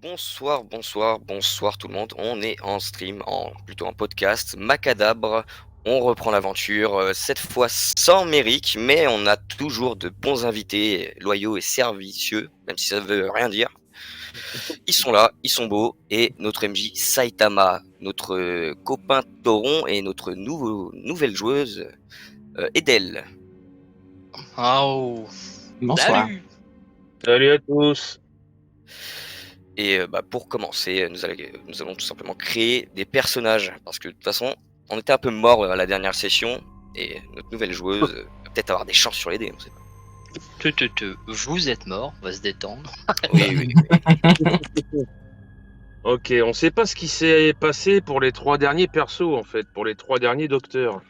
Bonsoir tout le monde. On est en stream, plutôt en podcast. Macadabre, on reprend l'aventure, cette fois sans Méric, mais on a toujours de bons invités, loyaux et servicieux, même si ça veut rien dire. Ils sont là, ils sont beaux, et notre MJ Saitama, notre copain Toron et notre nouvelle joueuse Edel. Oh. Bonsoir. Salut à tous. Et pour commencer, nous allons tout simplement créer des personnages, parce que de toute façon, on était un peu mort à la dernière session, et notre nouvelle joueuse va peut-être avoir des chances sur les dés, on sait pas. Vous êtes mort, on va se détendre. Oui. Ok, on sait pas ce qui s'est passé pour les 3 derniers persos en fait, pour les 3 derniers docteurs.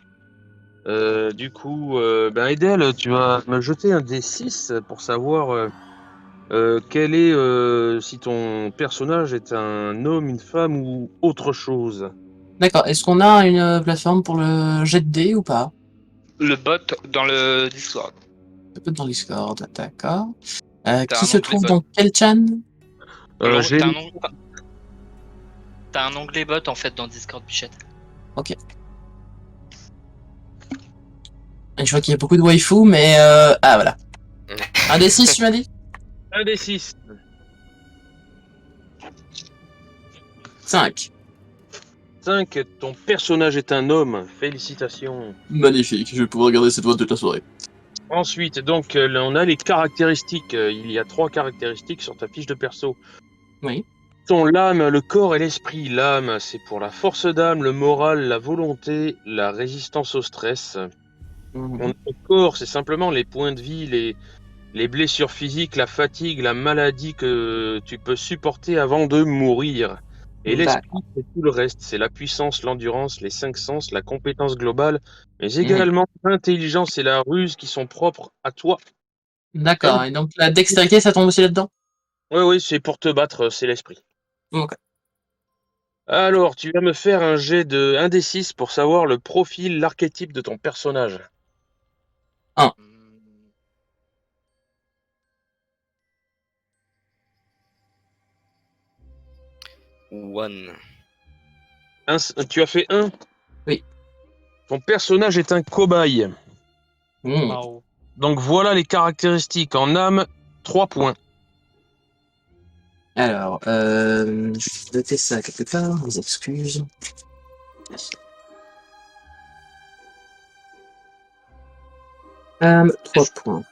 Du coup, Edel, tu vas me jeter un D6 pour savoir quel est si ton personnage est un homme, une femme ou autre chose. D'accord. Est-ce qu'on a une plateforme pour le jet de dés ou pas? Le bot dans le Discord. Peut-être dans Discord, d'accord. T'as Qui un se onglet trouve bot. dans quel chan? Alors, j'ai- T'as un onglet bot en fait dans Discord, Bichette. Ok. Je vois qu'il y a beaucoup de waifu, mais ah voilà. Un D6, tu m'as dit? Un D6. 5. 5, ton personnage est un homme. Félicitations. Magnifique, je vais pouvoir regarder cette voix toute la soirée. Ensuite, donc, on a les caractéristiques. Il y a 3 caractéristiques sur ta fiche de perso. Oui. Ton l'âme, le corps et l'esprit. L'âme, c'est pour la force d'âme, le moral, la volonté, la résistance au stress. Mhm. Le corps, c'est simplement les points de vie, les blessures physiques, la fatigue, la maladie que tu peux supporter avant de mourir. Et l'esprit, c'est tout le reste. C'est la puissance, l'endurance, les 5 sens, la compétence globale, mais également l'intelligence et la ruse qui sont propres à toi. D'accord. Et donc la dextérité, ça tombe aussi là-dedans? Oui, c'est pour te battre, c'est l'esprit. Ok. Alors, tu vas me faire un jet de 1d6 pour savoir le profil, l'archétype de ton personnage. One. Tu as fait 1? Oui. Ton personnage est un cobaye. Oh. Donc voilà les caractéristiques. En âme, 3 points. Alors, je vais noter ça quelque part, mes excuses. 3 points.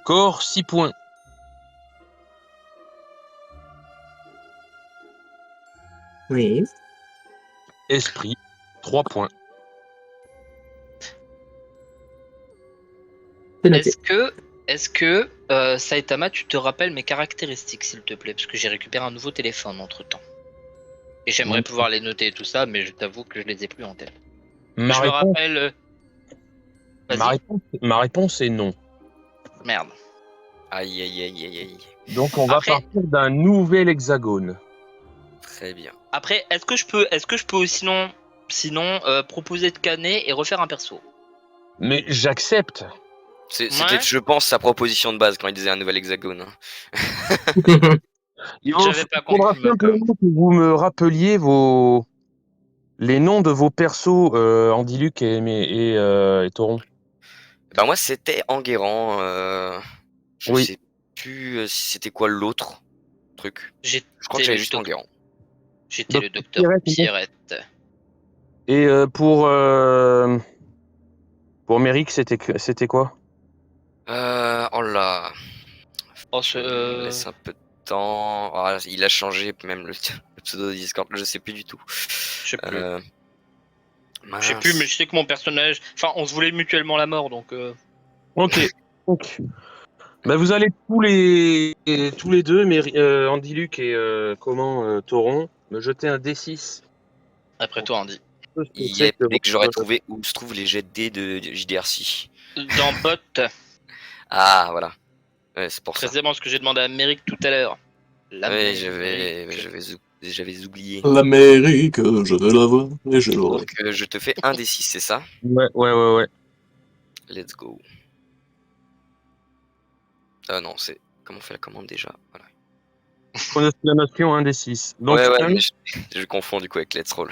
Corps, 6 points. Oui. Esprit, 3 points. C'est noté. Est-ce que Saitama, tu te rappelles mes caractéristiques, s'il te plaît, parce que j'ai récupéré un nouveau téléphone entre temps. Et j'aimerais pouvoir les noter et tout ça, mais je t'avoue que je les ai plus en tête. Ma Je me réponse, rappelle. Vas-y. ma réponse est non. Merde. Aïe. Donc on va Après- partir d'un nouvel hexagone. Très bien. Après, est-ce que je peux sinon proposer de canner et refaire un perso? Mais j'accepte. C'était, Ouais. je pense, sa proposition de base quand il disait un nouvel hexagone. J'avais pas faudra compris, Malcolm. simplement que vous me rappeliez les noms de vos persos, Andiluc et Toron. Bah moi c'était Enguerrand. Je Oui. sais plus si c'était quoi l'autre truc. Je crois que j'avais juste Enguerrand. J'étais Donc, le docteur Pierrette. Et pour Méric, c'était quoi? Oh là. Oh, Il me laisse un peu de temps. Ah, il a changé même le pseudo de Discord, je sais plus du tout. Je sais plus. Mince. Je sais plus, mais je sais que mon personnage. Enfin, on se voulait mutuellement la mort, donc. Ok. Bah, vous allez tous les deux, Andiluc et Toron, me jeter un D6. Après toi, Andy. Yep, dès que j'aurais trouvé où se trouvent les jets de dés de JDRC. Dans bot, Ah voilà. Ouais, c'est pour ça. précisément ce que j'ai demandé à Méric tout à l'heure. Ouais, L'Amérique. j'avais oublié. L'Amérique, je veux la voir et je l'aurai. Donc je te fais un des 6, c'est ça? Ouais. Let's go. Non, c'est... Comment on fait la commande déjà? Voilà. Point d'exclamation, un des 6. Donc, Ouais, mais je confonds du coup avec Let's Roll.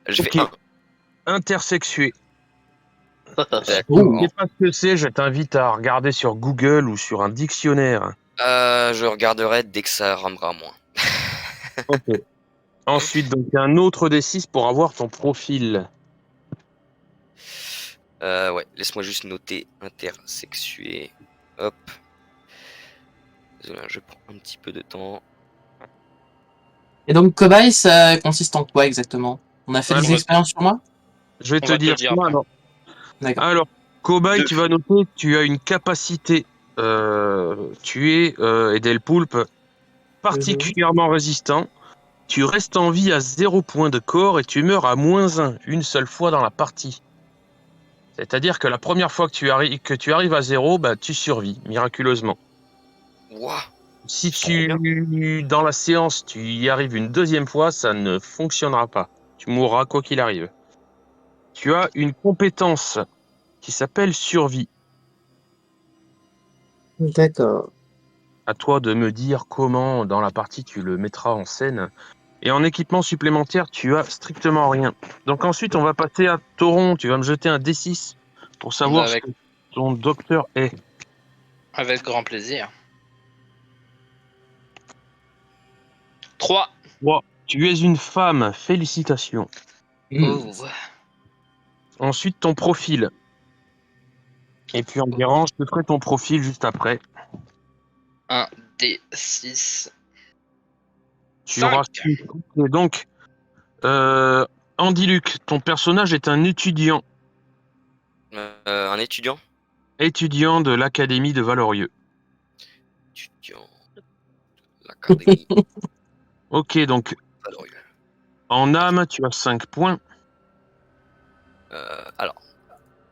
Je fais ok. Intersexué. un. Si tu Ouh. ne sais pas ce que c'est, je t'invite à regarder sur Google ou sur un dictionnaire. Je regarderai dès que ça ramera moins. Ok. Ensuite, donc, un autre des 6 pour avoir ton profil. Ouais, laisse-moi juste noter intersexué. Hop. Désolé, je prends un petit peu de temps. Et donc, cobaye, ça consiste en quoi exactement? On a fait Alors, des expériences sur moi? je vais On te va te dire le dire ça. après. D'accord. Alors, cobaye, Deux. tu vas noter, tu as une capacité. Tu es, Edel Poulpe, particulièrement résistant. Tu restes en vie à 0 point de corps et tu meurs à -1 une seule fois dans la partie. C'est-à-dire que la première fois que tu arrives à 0, bah, tu survis miraculeusement. Ouah, Si c'est trop dans la séance, tu y arrives une deuxième fois, ça ne fonctionnera pas. Tu mourras quoi qu'il arrive. Tu as une compétence qui s'appelle survie. D'accord. À toi de me dire comment dans la partie tu le mettras en scène. Et en équipement supplémentaire, tu as strictement rien. Donc ensuite, on va passer à Toron. Tu vas me jeter un D6 pour Bah, savoir ce que ton docteur est. avec grand plaisir. 3. 3. Tu es une femme. Félicitations. Hmm. Ensuite, ton profil. Et puis en dirant, je te ferai ton profil juste après. 1 D6. Tu 5. auras. Et donc, Andy Luc, ton personnage est un étudiant. Un étudiant? Étudiant de l'Académie de Valorieux. Étudiant. L'Académie. Ok, donc Valorieux. en âme, tu as 5 points. Alors,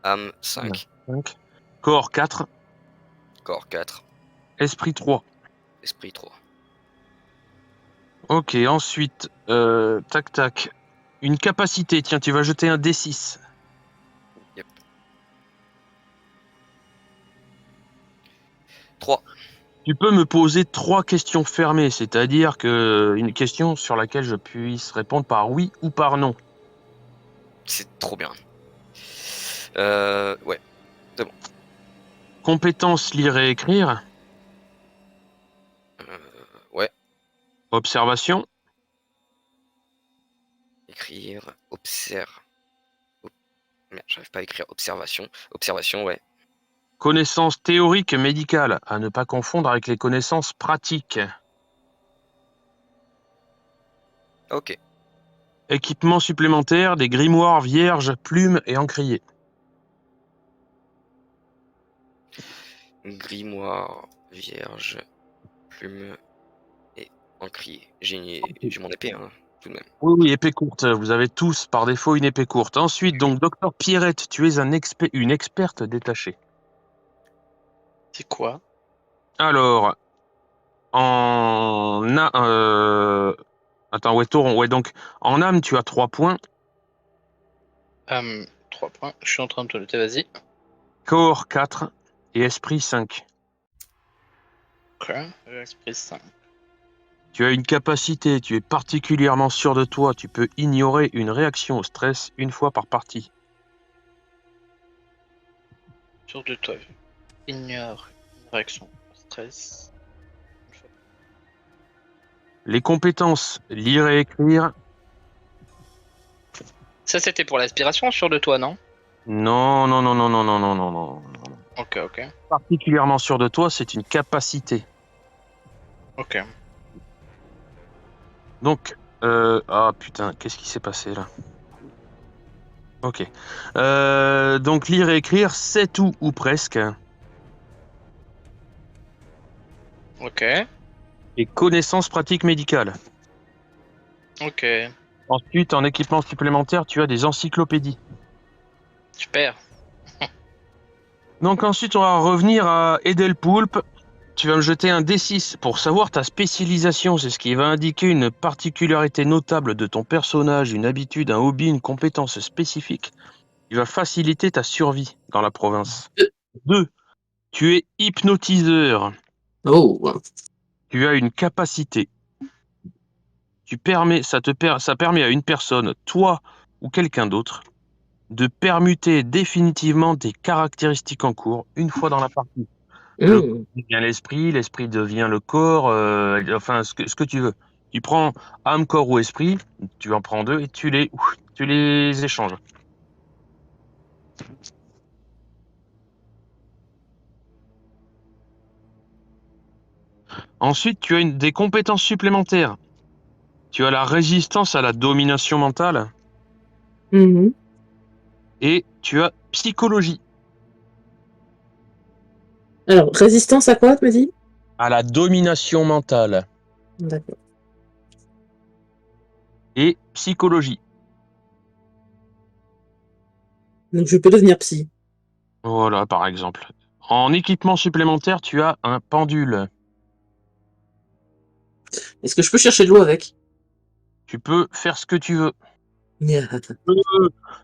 âme 5, 5. Corps 4. corps 4, Esprit 3. esprit 3. Ok, ensuite, tac tac. Une capacité, tiens, tu vas jeter un D6. Yep. 3. Tu peux me poser 3 questions fermées, c'est-à-dire que une question sur laquelle je puisse répondre par oui ou par non. C'est trop bien. Ouais. Compétence lire et écrire. Ouais. Observation. Écrire, observe. Merde, j'arrive pas à écrire observation. Observation, ouais. Connaissances théoriques médicales, à ne pas confondre avec les connaissances pratiques. Ok. Équipement supplémentaire, des grimoires vierges, plumes et encriers. Grimoire, vierge, plume et encrier. J'ai mon épée, hein, tout de même. Oui, oui, épée courte. Vous avez tous par défaut une épée courte. Ensuite, donc, docteur Pierrette, tu es une experte détachée. C'est quoi? Alors, attends, ouais, Tauron. Ouais, donc, en âme, tu as 3 points. 3 points. Je suis en train de te noter, vas-y. Corps 4 et esprit 5. Ok. Esprit 5. Tu as une capacité, tu es particulièrement sûr de toi. Tu peux ignorer une réaction au stress une fois par partie. Sûr de toi. Ignore une réaction au stress. Les compétences lire et écrire. Ça, c'était pour l'aspiration, sûr de toi, non? Non, non, non, non, non, non, non, non, non. Ok, ok. Particulièrement sûr de toi, c'est une capacité. Ok. Donc, ah putain, qu'est-ce qui s'est passé là? Ok. Donc, lire et écrire, c'est tout ou presque. Ok. Et connaissances pratiques médicales. Ok. Ensuite, en équipement supplémentaire, tu as des encyclopédies. Super. Donc ensuite, on va revenir à Edel Poulpe. Tu vas me jeter un D6 pour savoir ta spécialisation. C'est ce qui va indiquer une particularité notable de ton personnage, une habitude, un hobby, une compétence spécifique qui va faciliter ta survie dans la province. 2. Tu es hypnotiseur. Oh. Tu as une capacité. ça permet à une personne, toi ou quelqu'un d'autre, de permuter définitivement des caractéristiques en cours une fois dans la partie. Le corps devient l'esprit devient le corps, enfin ce que tu veux. Tu prends âme, corps ou esprit, tu en prends deux et tu les échanges. Ensuite, tu as des compétences supplémentaires. Tu as la résistance à la domination mentale Mhm. et tu as psychologie. Alors, résistance à quoi, tu m'as dit? À la domination mentale D'accord. et psychologie. Donc, je peux devenir psy. Voilà, par exemple. En équipement supplémentaire, tu as un pendule. Est-ce que je peux chercher de l'eau avec? Tu peux faire ce que tu veux. Yeah.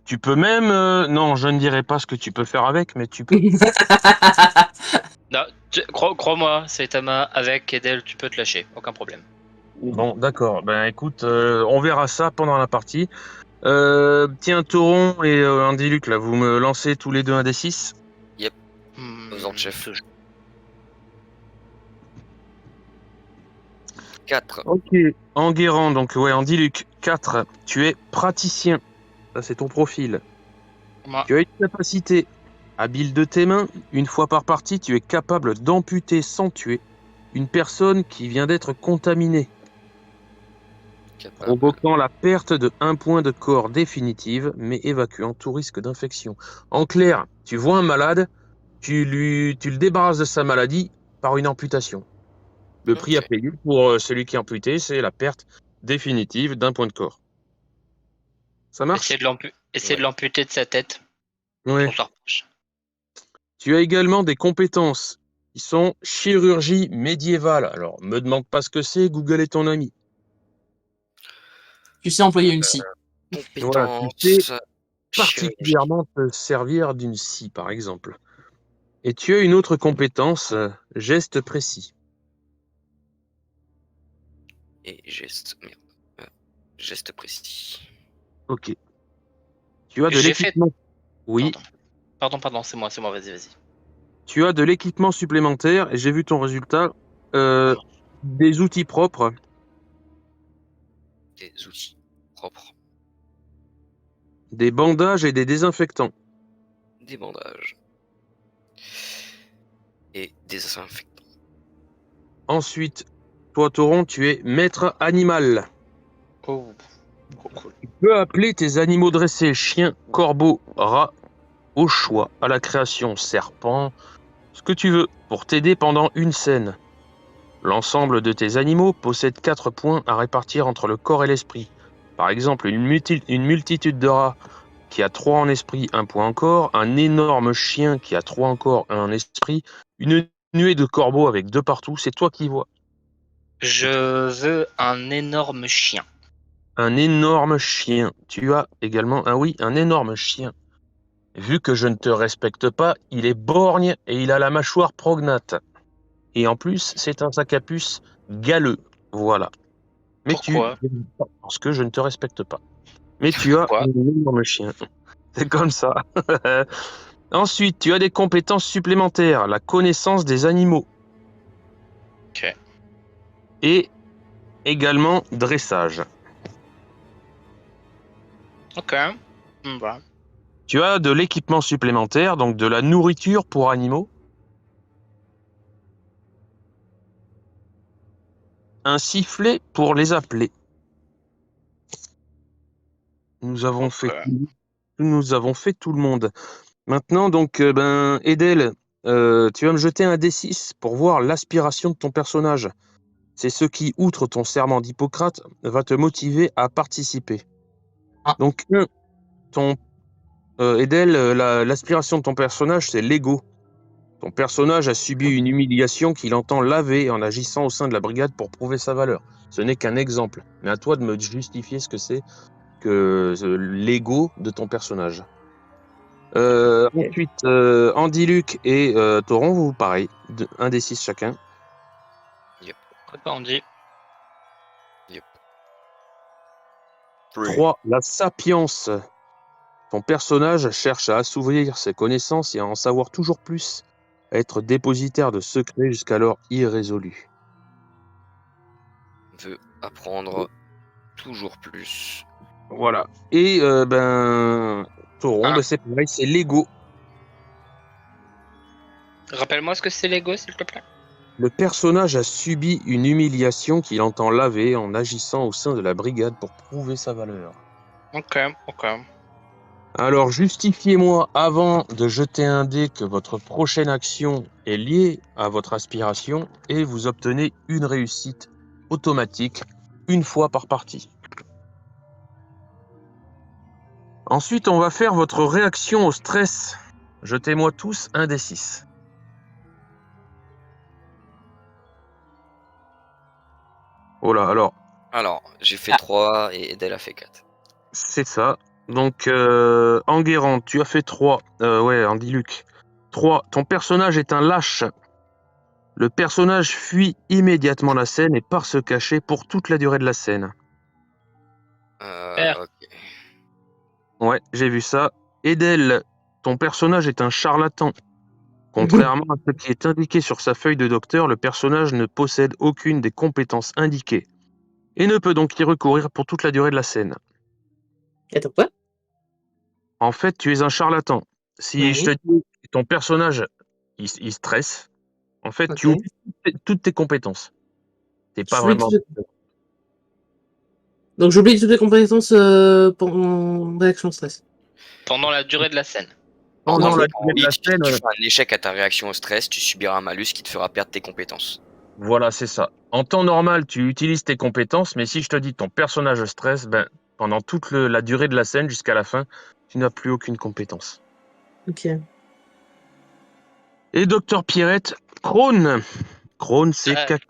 Tu peux même... non, je ne dirai pas ce que tu peux faire avec, mais tu peux. Non, crois-moi, Saitama, avec Edel, tu peux te lâcher, aucun problème. Bon, d'accord. Ben écoute, on verra ça pendant la partie. Tiens, Tauron et Andiluc, là, vous me lancez tous les deux un D6. Aux chef. 4. Ok. Enguerrand, donc ouais, Andiluc, 4. Tu es praticien. Ça, c'est ton profil. Moi, Tu as une capacité. Habile de tes mains, une fois par partie, tu es capable d'amputer sans tuer une personne qui vient d'être contaminée, provoquant la perte de 1 point de corps définitive, mais évacuant tout risque d'infection. En clair, tu vois un malade, tu le débarrasses de sa maladie par une amputation. Le prix à payer pour celui qui est amputé, c'est la perte définitive d'1 point de corps. Ça marche ? essaie de l'amputer de sa tête. Ouais. On s'en reproche. Tu as également des compétences qui sont chirurgie médiévale. Alors, me demande pas ce que c'est, Google est ton ami. Tu sais employer une scie. Voilà, Compétence. tu sais particulièrement te servir d'une scie, par exemple. Et tu as une autre compétence, geste précis. Et geste. Merde. Geste précis. Ok. Tu as de J'ai fait. l'équipement. Oui. Pardon, c'est moi, vas-y. Tu as de l'équipement supplémentaire et j'ai vu ton résultat. Des outils propres. Des outils propres. Des bandages et des désinfectants. Des bandages. Et des désinfectants. Ensuite, toi, Tauron, tu es maître animal. Oh, cool. Tu peux appeler tes animaux dressés, chiens, corbeaux, rats, au choix, à la création, serpent, ce que tu veux, pour t'aider pendant une scène. L'ensemble de tes animaux possède 4 points à répartir entre le corps et l'esprit. Par exemple, une multitude de rats qui a 3 en esprit, 1 point en corps, un énorme chien qui a 3 en corps, 1 en esprit, une nuée de corbeaux avec 2 partout, c'est toi qui vois. Je veux un énorme chien. Un énorme chien. Tu as également, un énorme chien. Vu que je ne te respecte pas, il est borgne et il a la mâchoire prognate. Et en plus, c'est un sac à puce galeux. Voilà. Mais Pourquoi ? Parce que je ne te respecte pas. Mais tu as Pourquoi ? un énorme chien. C'est comme ça. Ensuite, tu as des compétences supplémentaires. La connaissance des animaux. Ok. Et également dressage. Ok. Voilà. Tu as de l'équipement supplémentaire, donc de la nourriture pour animaux. Un sifflet pour les appeler. Nous avons fait tout le monde. Maintenant, donc, Edel, tu vas me jeter un D6 pour voir l'aspiration de ton personnage. C'est ce qui, outre ton serment d'Hippocrate, va te motiver à participer. Ah. Donc, Edel, l'aspiration de ton personnage, c'est l'ego. Ton personnage a subi une humiliation qu'il entend laver en agissant au sein de la brigade pour prouver sa valeur. Ce n'est qu'un exemple, mais à toi de me justifier ce que c'est que l'ego de ton personnage. Ensuite, Andiluc et Tauron, vous pareil, un des 6 chacun. On dit. 3. La sapience. Ton personnage cherche à assouvir ses connaissances et à en savoir toujours plus, à être dépositaire de secrets jusqu'alors irrésolus. Veut apprendre toujours plus. Voilà. Et Tauron, Ah. c'est pareil, c'est l'ego. Rappelle-moi ce que c'est Lego, s'il te plaît. Le personnage a subi une humiliation qu'il entend laver en agissant au sein de la brigade pour prouver sa valeur. Ok. Alors justifiez-moi avant de jeter un dé que votre prochaine action est liée à votre aspiration et vous obtenez une réussite automatique une fois par partie. Ensuite, on va faire votre réaction au stress. Jetez-moi tous un dé 6. Oh là, alors, j'ai fait 3 et Edel a fait 4. c'est ça. Donc, Enguerrand, tu as fait 3. Andy Luc. 3. Ton personnage est un lâche. Le personnage fuit immédiatement la scène et part se cacher pour toute la durée de la scène. Ok. Ouais, j'ai vu ça. Edel, ton personnage est un charlatan. Contrairement à ce qui est indiqué sur sa feuille de docteur, le personnage ne possède aucune des compétences indiquées et ne peut donc y recourir pour toute la durée de la scène. Attends, quoi? En fait, tu es un charlatan. Si Oui. je te dis que ton personnage, il stresse, en fait, tu Ok. oublies toutes tes compétences. T'es pas J'oublie vraiment... Donc j'oublie toutes les compétences pendant réaction stress. Pendant la durée de la scène. Pendant la En durée de la 8, si scène, tu fais un échec à ta réaction au stress, tu subiras un malus qui te fera perdre tes compétences. voilà, c'est ça. En temps normal, tu utilises tes compétences, mais si je te dis que ton personnage stresse, pendant toute la durée de la scène jusqu'à la fin, tu n'as plus aucune compétence. Ok. Et Docteur Pierrette, Krone. Krone, c'est Ah. caca.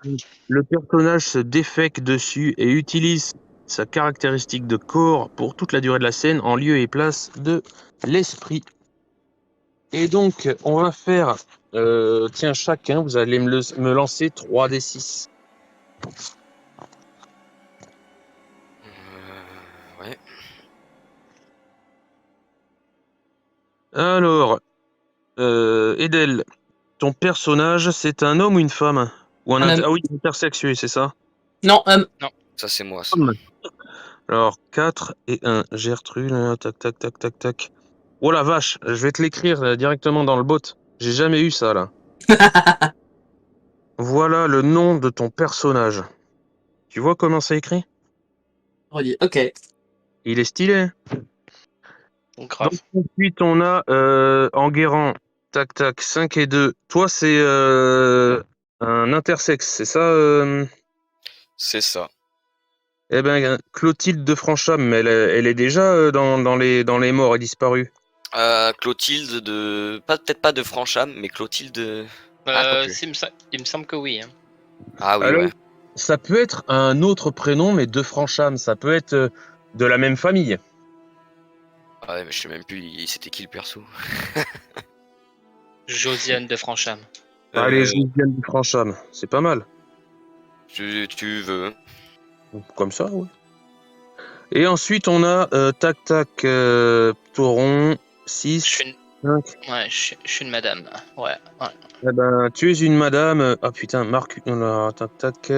Le personnage se défèque dessus et utilise sa caractéristique de corps pour toute la durée de la scène en lieu et place de l'esprit. Et donc, on va faire... tiens, chacun, vous allez me lancer 3d6. Ouais. Alors, Edel, ton personnage, c'est un homme ou une femme? Ou Un homme. Ah oui, intersexué, c'est ça? Non, Ça, c'est moi, ça. Homme. Alors, 4 et 1. Gertrude, tac, tac, tac, tac, tac. Oh la vache, je vais te l'écrire directement dans le bot. J'ai jamais eu ça, là. Voilà le nom de ton personnage. Tu vois comment c'est écrit? ok. Il est stylé. Grave. Donc, ensuite, on a Enguerrand. Tac, tac, 5 et 2. Toi, c'est un intersexe, c'est ça C'est ça. Eh ben, Clotilde de Francham, elle est déjà dans les morts et disparus. Clotilde peut-être pas de Francham, mais Clotilde. Quoique. Il me semble que oui. Hein. Ah oui, Alors, ouais. ça peut être un autre prénom, mais de Francham. Ça peut être de la même famille. Ah ouais, mais je sais même plus, c'était qui le perso. Josiane de Francham. Allez, Josiane de Francham. C'est pas mal. Tu veux. Comme ça, ouais. Et ensuite, on a tac, tac, Tauron, 6, Je suis une... 5. Ouais, je suis une madame. Ouais. Eh ben, tu es une madame. Ah putain, Marc. Tac, tac.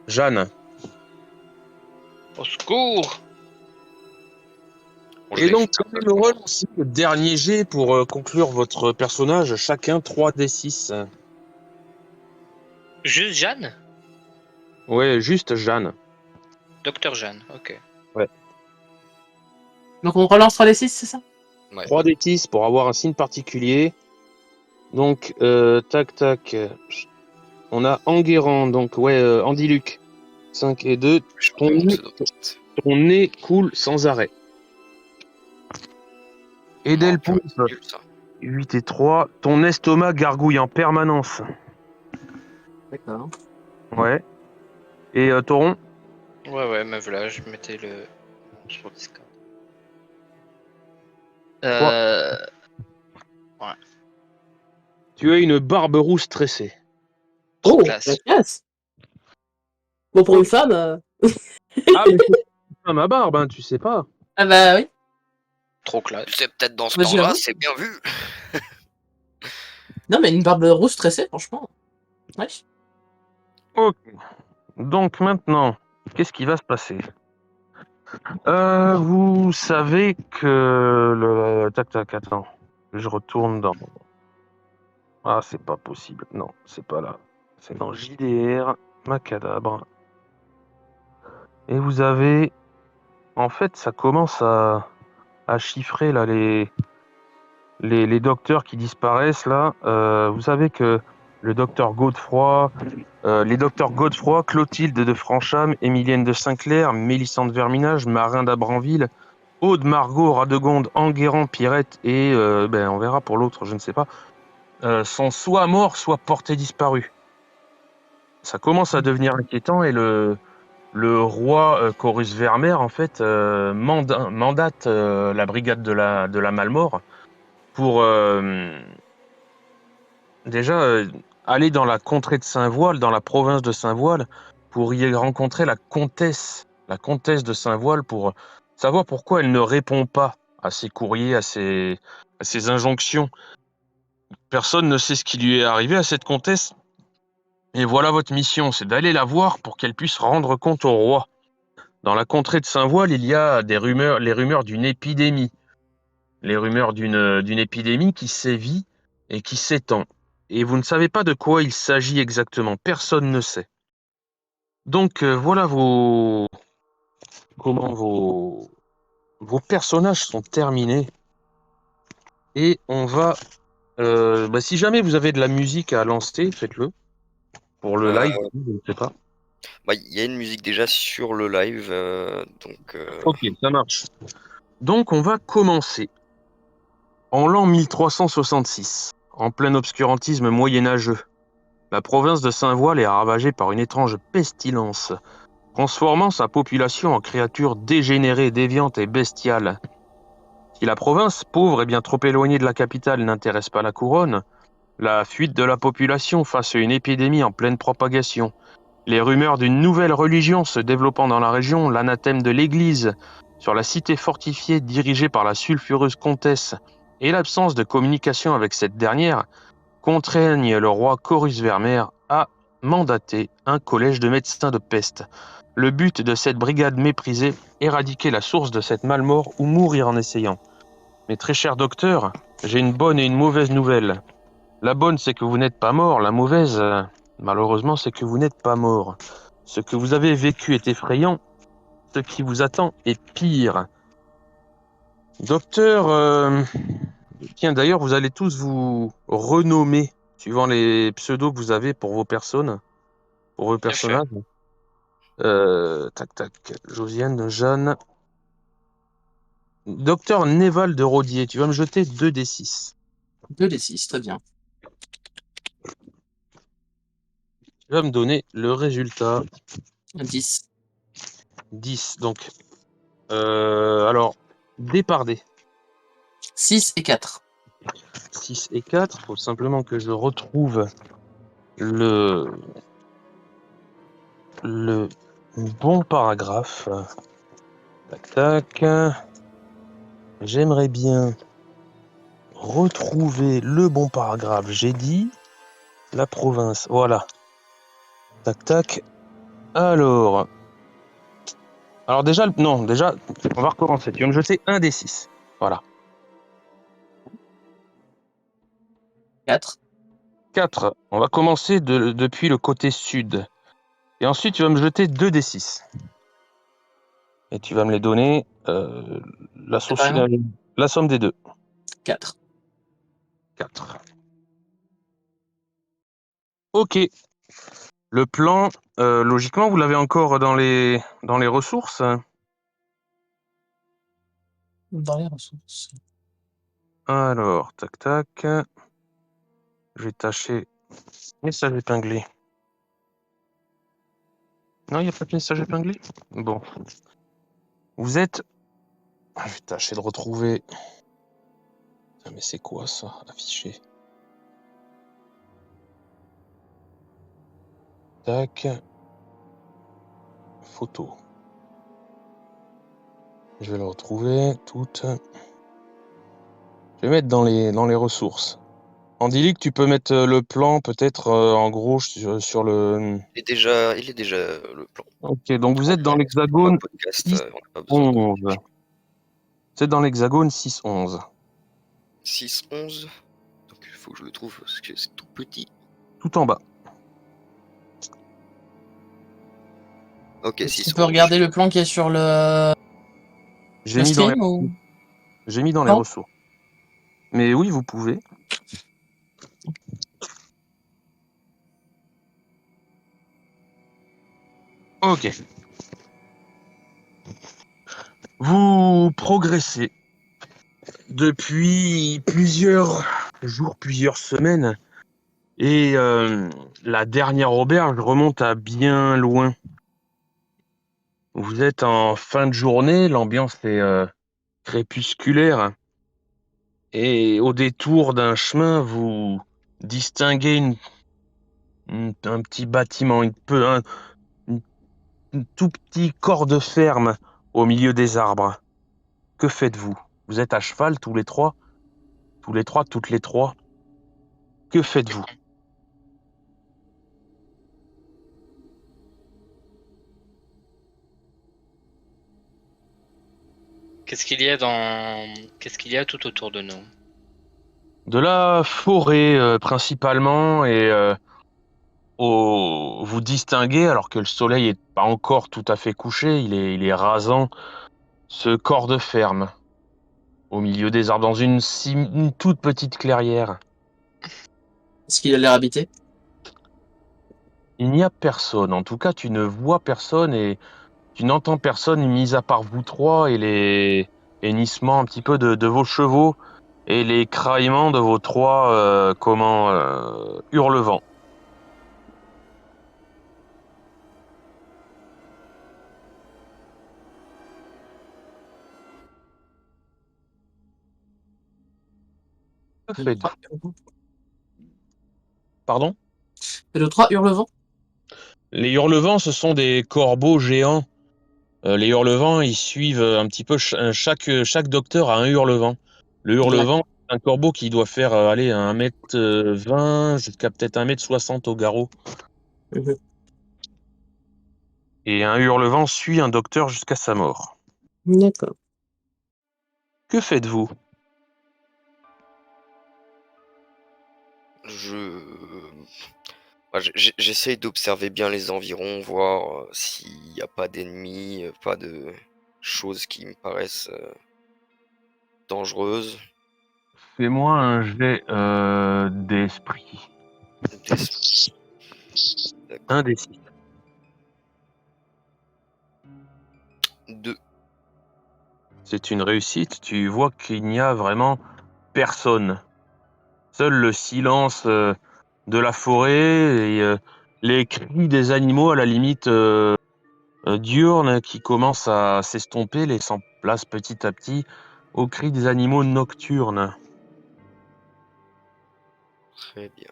Jeanne. Au secours! Bon, je Et l'ai donc, fait. comme le rôle aussi, le dernier jet pour conclure votre personnage, chacun 3d6. Juste Jeanne? Ouais, juste Jeanne. Docteur Jeanne, ok. Donc on relance 3d6, c'est ça? Ouais. 3d6 pour avoir un signe particulier. Donc, tac, tac. On a Enguerrand, donc Andy Luc. 5 et 2. Je Ton remets mon nez, pseudo. ton nez coule sans arrêt. Edel Oh, purée, Poupe, c'est nul, ça. 8 et 3. Ton estomac gargouille en permanence. D'accord. Ouais. Et Tauron? Ouais, me voilà, je mettais le sur Discord. Tu as une barbe rousse tressée. Oh, classe. la classe. Bon, pour une femme, Ah, mais c'est Ah, ma barbe, hein, tu sais pas. Ah bah oui. Trop classe. C'est peut-être dans ce Bah, temps-là, j'avoue. c'est bien vu. Non, mais une barbe rousse tressée, franchement. Ouais. Ok. Donc maintenant, qu'est-ce qui va se passer? Vous savez que le... Tac, tac, attends. Je retourne dans... Ah, c'est pas possible. Non, c'est pas là. C'est dans JDR, Macabre. Et vous avez... En fait, ça commence à chiffrer, là, les docteurs qui disparaissent, là. Vous savez que le docteur Godefroy... les docteurs Godefroy, Clotilde de Francham, Émilienne de Saint-Clair, Mélissande Verminage, Marin d'Abranville, Aude, Margot, Radegonde, Enguerrand, Pierrette et on verra pour l'autre, je ne sais pas, sont soit morts, soit portés disparus. Ça commence à devenir inquiétant et le roi Corus Vermeer en fait mandate la brigade de la Malmort pour déjà aller dans la contrée de Saint-Voile, dans la province de Saint-Voile, pour y rencontrer la comtesse de Saint-Voile, pour savoir pourquoi elle ne répond pas à ses courriers, à ses injonctions. Personne ne sait ce qui lui est arrivé à cette comtesse. Et voilà votre mission, c'est d'aller la voir pour qu'elle puisse rendre compte au roi. Dans la contrée de Saint-Voile, il y a des rumeurs, les rumeurs d'une épidémie. Les rumeurs d'une épidémie qui sévit et qui s'étend. Et vous ne savez pas de quoi il s'agit exactement. Personne ne sait. Donc voilà vos personnages sont terminés. Et on va... si jamais vous avez de la musique à lancer, faites-le. Pour le Euh, live, je ne sais pas. Il y a une musique déjà sur le live, Ok, ça marche. Donc on va commencer. En l'an 1366, en plein obscurantisme moyenâgeux, la province de Saint-Voile est ravagée par une étrange pestilence, transformant sa population en créatures dégénérées, déviantes et bestiales. Si la province, pauvre et bien trop éloignée de la capitale, n'intéresse pas la couronne, la fuite de la population face à une épidémie en pleine propagation, les rumeurs d'une nouvelle religion se développant dans la région, l'anathème de l'Église sur la cité fortifiée dirigée par la sulfureuse comtesse et l'absence de communication avec cette dernière contraignent le roi Corus Vermeer à mandater un collège de médecins de peste. Le but de cette brigade méprisée, éradiquer la source de cette malmort ou mourir en essayant. Mais très cher docteur, j'ai une bonne et une mauvaise nouvelle. La bonne, c'est que vous n'êtes pas mort. La mauvaise, malheureusement, c'est que vous n'êtes pas mort. Ce que vous avez vécu est effrayant. Ce qui vous attend est pire. Docteur, tiens, d'ailleurs, vous allez tous vous renommer suivant les pseudos que vous avez pour vos personnes, pour vos Bien fait. personnages. Tac, tac. Josiane, Jeanne. Docteur Néval de Rodier, tu vas me jeter 2d6. 2d6, très bien. Tu vas me donner le résultat 10. 10. Donc, alors, dé par dé. 6 et 4. 6 et 4. Il faut simplement que je retrouve le, le bon paragraphe. Tac, tac. J'aimerais bien retrouver le bon paragraphe. J'ai dit la province. Voilà. Tac, tac. Alors. Alors déjà, non, déjà, on va recommencer. Tu vas me jeter un des 6. Voilà. 4. 4. On va commencer depuis le côté sud. Et ensuite, tu vas me jeter 2 des 6. Et tu vas me les donner Séparément. la somme des deux. 4. 4. Ok. Le plan, logiquement, vous l'avez encore dans les ressources. Dans les ressources. Alors, tac, tac. Je vais tâcher. Message épinglé. Non, il n'y a pas de message épinglé? Bon. Vous êtes... Je vais tâcher de retrouver... Ah, mais c'est quoi ça? Affiché. Tac. Photo. Je vais le retrouver toutes. Je vais mettre dans les ressources. Andilic, tu peux mettre le plan peut-être en gros sur le. Il est déjà le plan. Ok, donc vous êtes dans En l'hexagone podcast, 6, on n'a pas besoin de 11. Vous êtes dans l'hexagone 6-11. 6-11. Donc il faut que je le trouve parce que c'est tout petit. Tout en bas. Ok, Est-ce 6 qu'on peut regarder le plan qui est sur le J'ai mis, stream ou... j'ai mis dans les Non. ressources. Mais oui, vous pouvez. Ok. Vous progressez depuis plusieurs jours, plusieurs semaines. Et la dernière auberge remonte à bien loin. Vous êtes en fin de journée, l'ambiance est crépusculaire. Et au détour d'un chemin, vous distinguez un petit bâtiment, un tout petit corps de ferme au milieu des arbres. Que faites-vous? Vous êtes à cheval tous les trois? Tous les trois, toutes les trois? Que faites-vous? Qu'est-ce qu'il y a tout autour de nous? De la forêt principalement et vous distinguez, alors que le soleil n'est pas encore tout à fait couché, il est rasant, ce corps de ferme au milieu des arbres, dans une toute petite clairière. Est-ce qu'il a l'air habité? Il n'y a personne, en tout cas tu ne vois personne et tu n'entends personne mis à part vous trois et les hennissements un petit peu de vos chevaux et les craillements de vos trois hurlevents. Que faites-vous? Pardon? Et le 3 hurlevent? Les hurlevents, ce sont des corbeaux géants. Les hurlevents, ils suivent un petit peu chaque docteur a un hurlevent. Le hurlevent, c'est un corbeau qui doit faire aller 1m20 jusqu'à peut-être 1m60 au garrot. Mhm. Et un hurlevent suit un docteur jusqu'à sa mort. D'accord. Que faites-vous? J'essaye d'observer bien les environs, voir s'il n'y a pas d'ennemis, pas de choses qui me paraissent dangereuses. Fais-moi un jet d'esprit. D'esprit. Un des 6. 2. C'est une réussite. Tu vois qu'il n'y a vraiment personne. Seul le silence de la forêt et les cris des animaux à la limite diurnes qui commencent à s'estomper, laissant place petit à petit aux cris des animaux nocturnes. Très bien.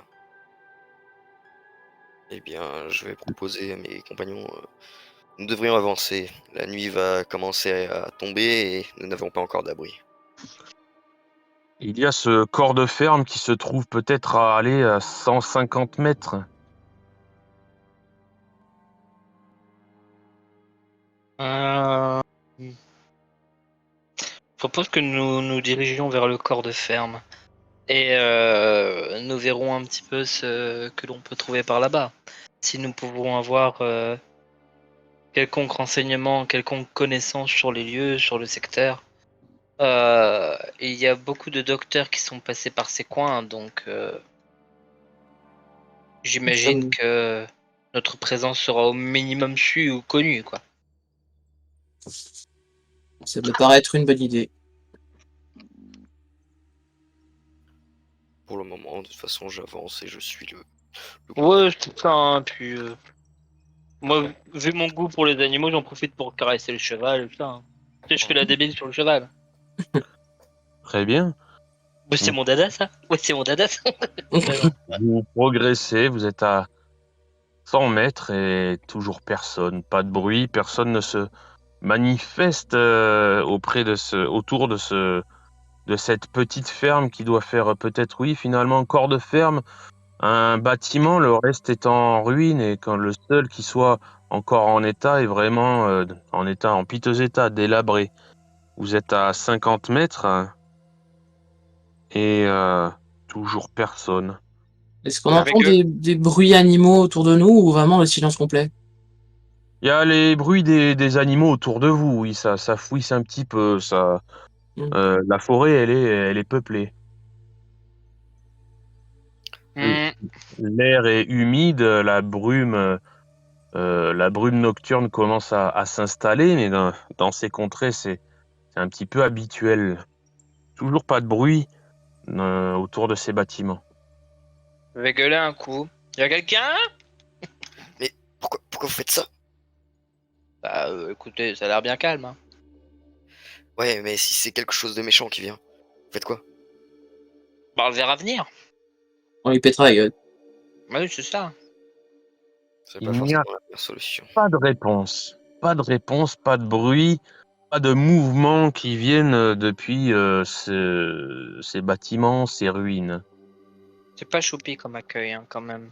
Eh bien, je vais proposer à mes compagnons. Nous devrions avancer. La nuit va commencer à tomber et nous n'avons pas encore d'abri. Il y a ce corps de ferme qui se trouve peut-être à aller à 150 mètres. Je propose que nous nous dirigions vers le corps de ferme et nous verrons un petit peu ce que l'on peut trouver par là-bas. Si nous pouvons avoir quelconque renseignement, quelconque connaissance sur les lieux, sur le secteur. Il y a beaucoup de docteurs qui sont passés par ces coins, donc j'imagine que notre présence sera au minimum su ou connue, quoi. Ça me paraît être une bonne idée. Pour le moment, de toute façon, j'avance et je suis le Ouais, c'est ça, hein, puis moi, vu mon goût pour les animaux, j'en profite pour caresser le cheval et tout ça. Hein. Tu sais, je fais la débile sur le cheval. Très bien. Ouais, c'est mon dada, ça. Ouais, c'est mon dada, ça. Vous progressez, vous êtes à 100 mètres et toujours personne. Pas de bruit, personne manifeste autour de cette petite ferme qui doit faire peut-être, oui, finalement, corps de ferme, un bâtiment, le reste est en ruine, et quand le seul qui soit encore en état est vraiment en piteux état, délabré. Vous êtes à 50 mètres et toujours personne. Est-ce qu'on Avec entend eux. des bruits animaux autour de nous ou vraiment le silence complet? Il y a les bruits des animaux autour de vous, oui, ça fouisse un petit peu, ça. Hmm. La forêt, elle est peuplée. Hmm. L'air est humide, la brume nocturne commence à s'installer, mais dans ces contrées, c'est un petit peu habituel. Toujours pas de bruit autour de ces bâtiments. Je vais gueuler un coup. Y'a quelqu'un? Mais pourquoi vous faites ça? Bah écoutez, ça a l'air bien calme. Hein. Ouais, mais si c'est quelque chose de méchant qui vient, vous faites quoi? Bah on le verra venir. On lui pètera la gueule. Bah oui, c'est ça. C'est pas Il n'y a forcément la meilleure solution. pas de réponse. Pas de réponse, pas de bruit, pas de mouvement qui viennent depuis ces bâtiments, ces ruines. C'est pas choupi comme accueil, hein, quand même.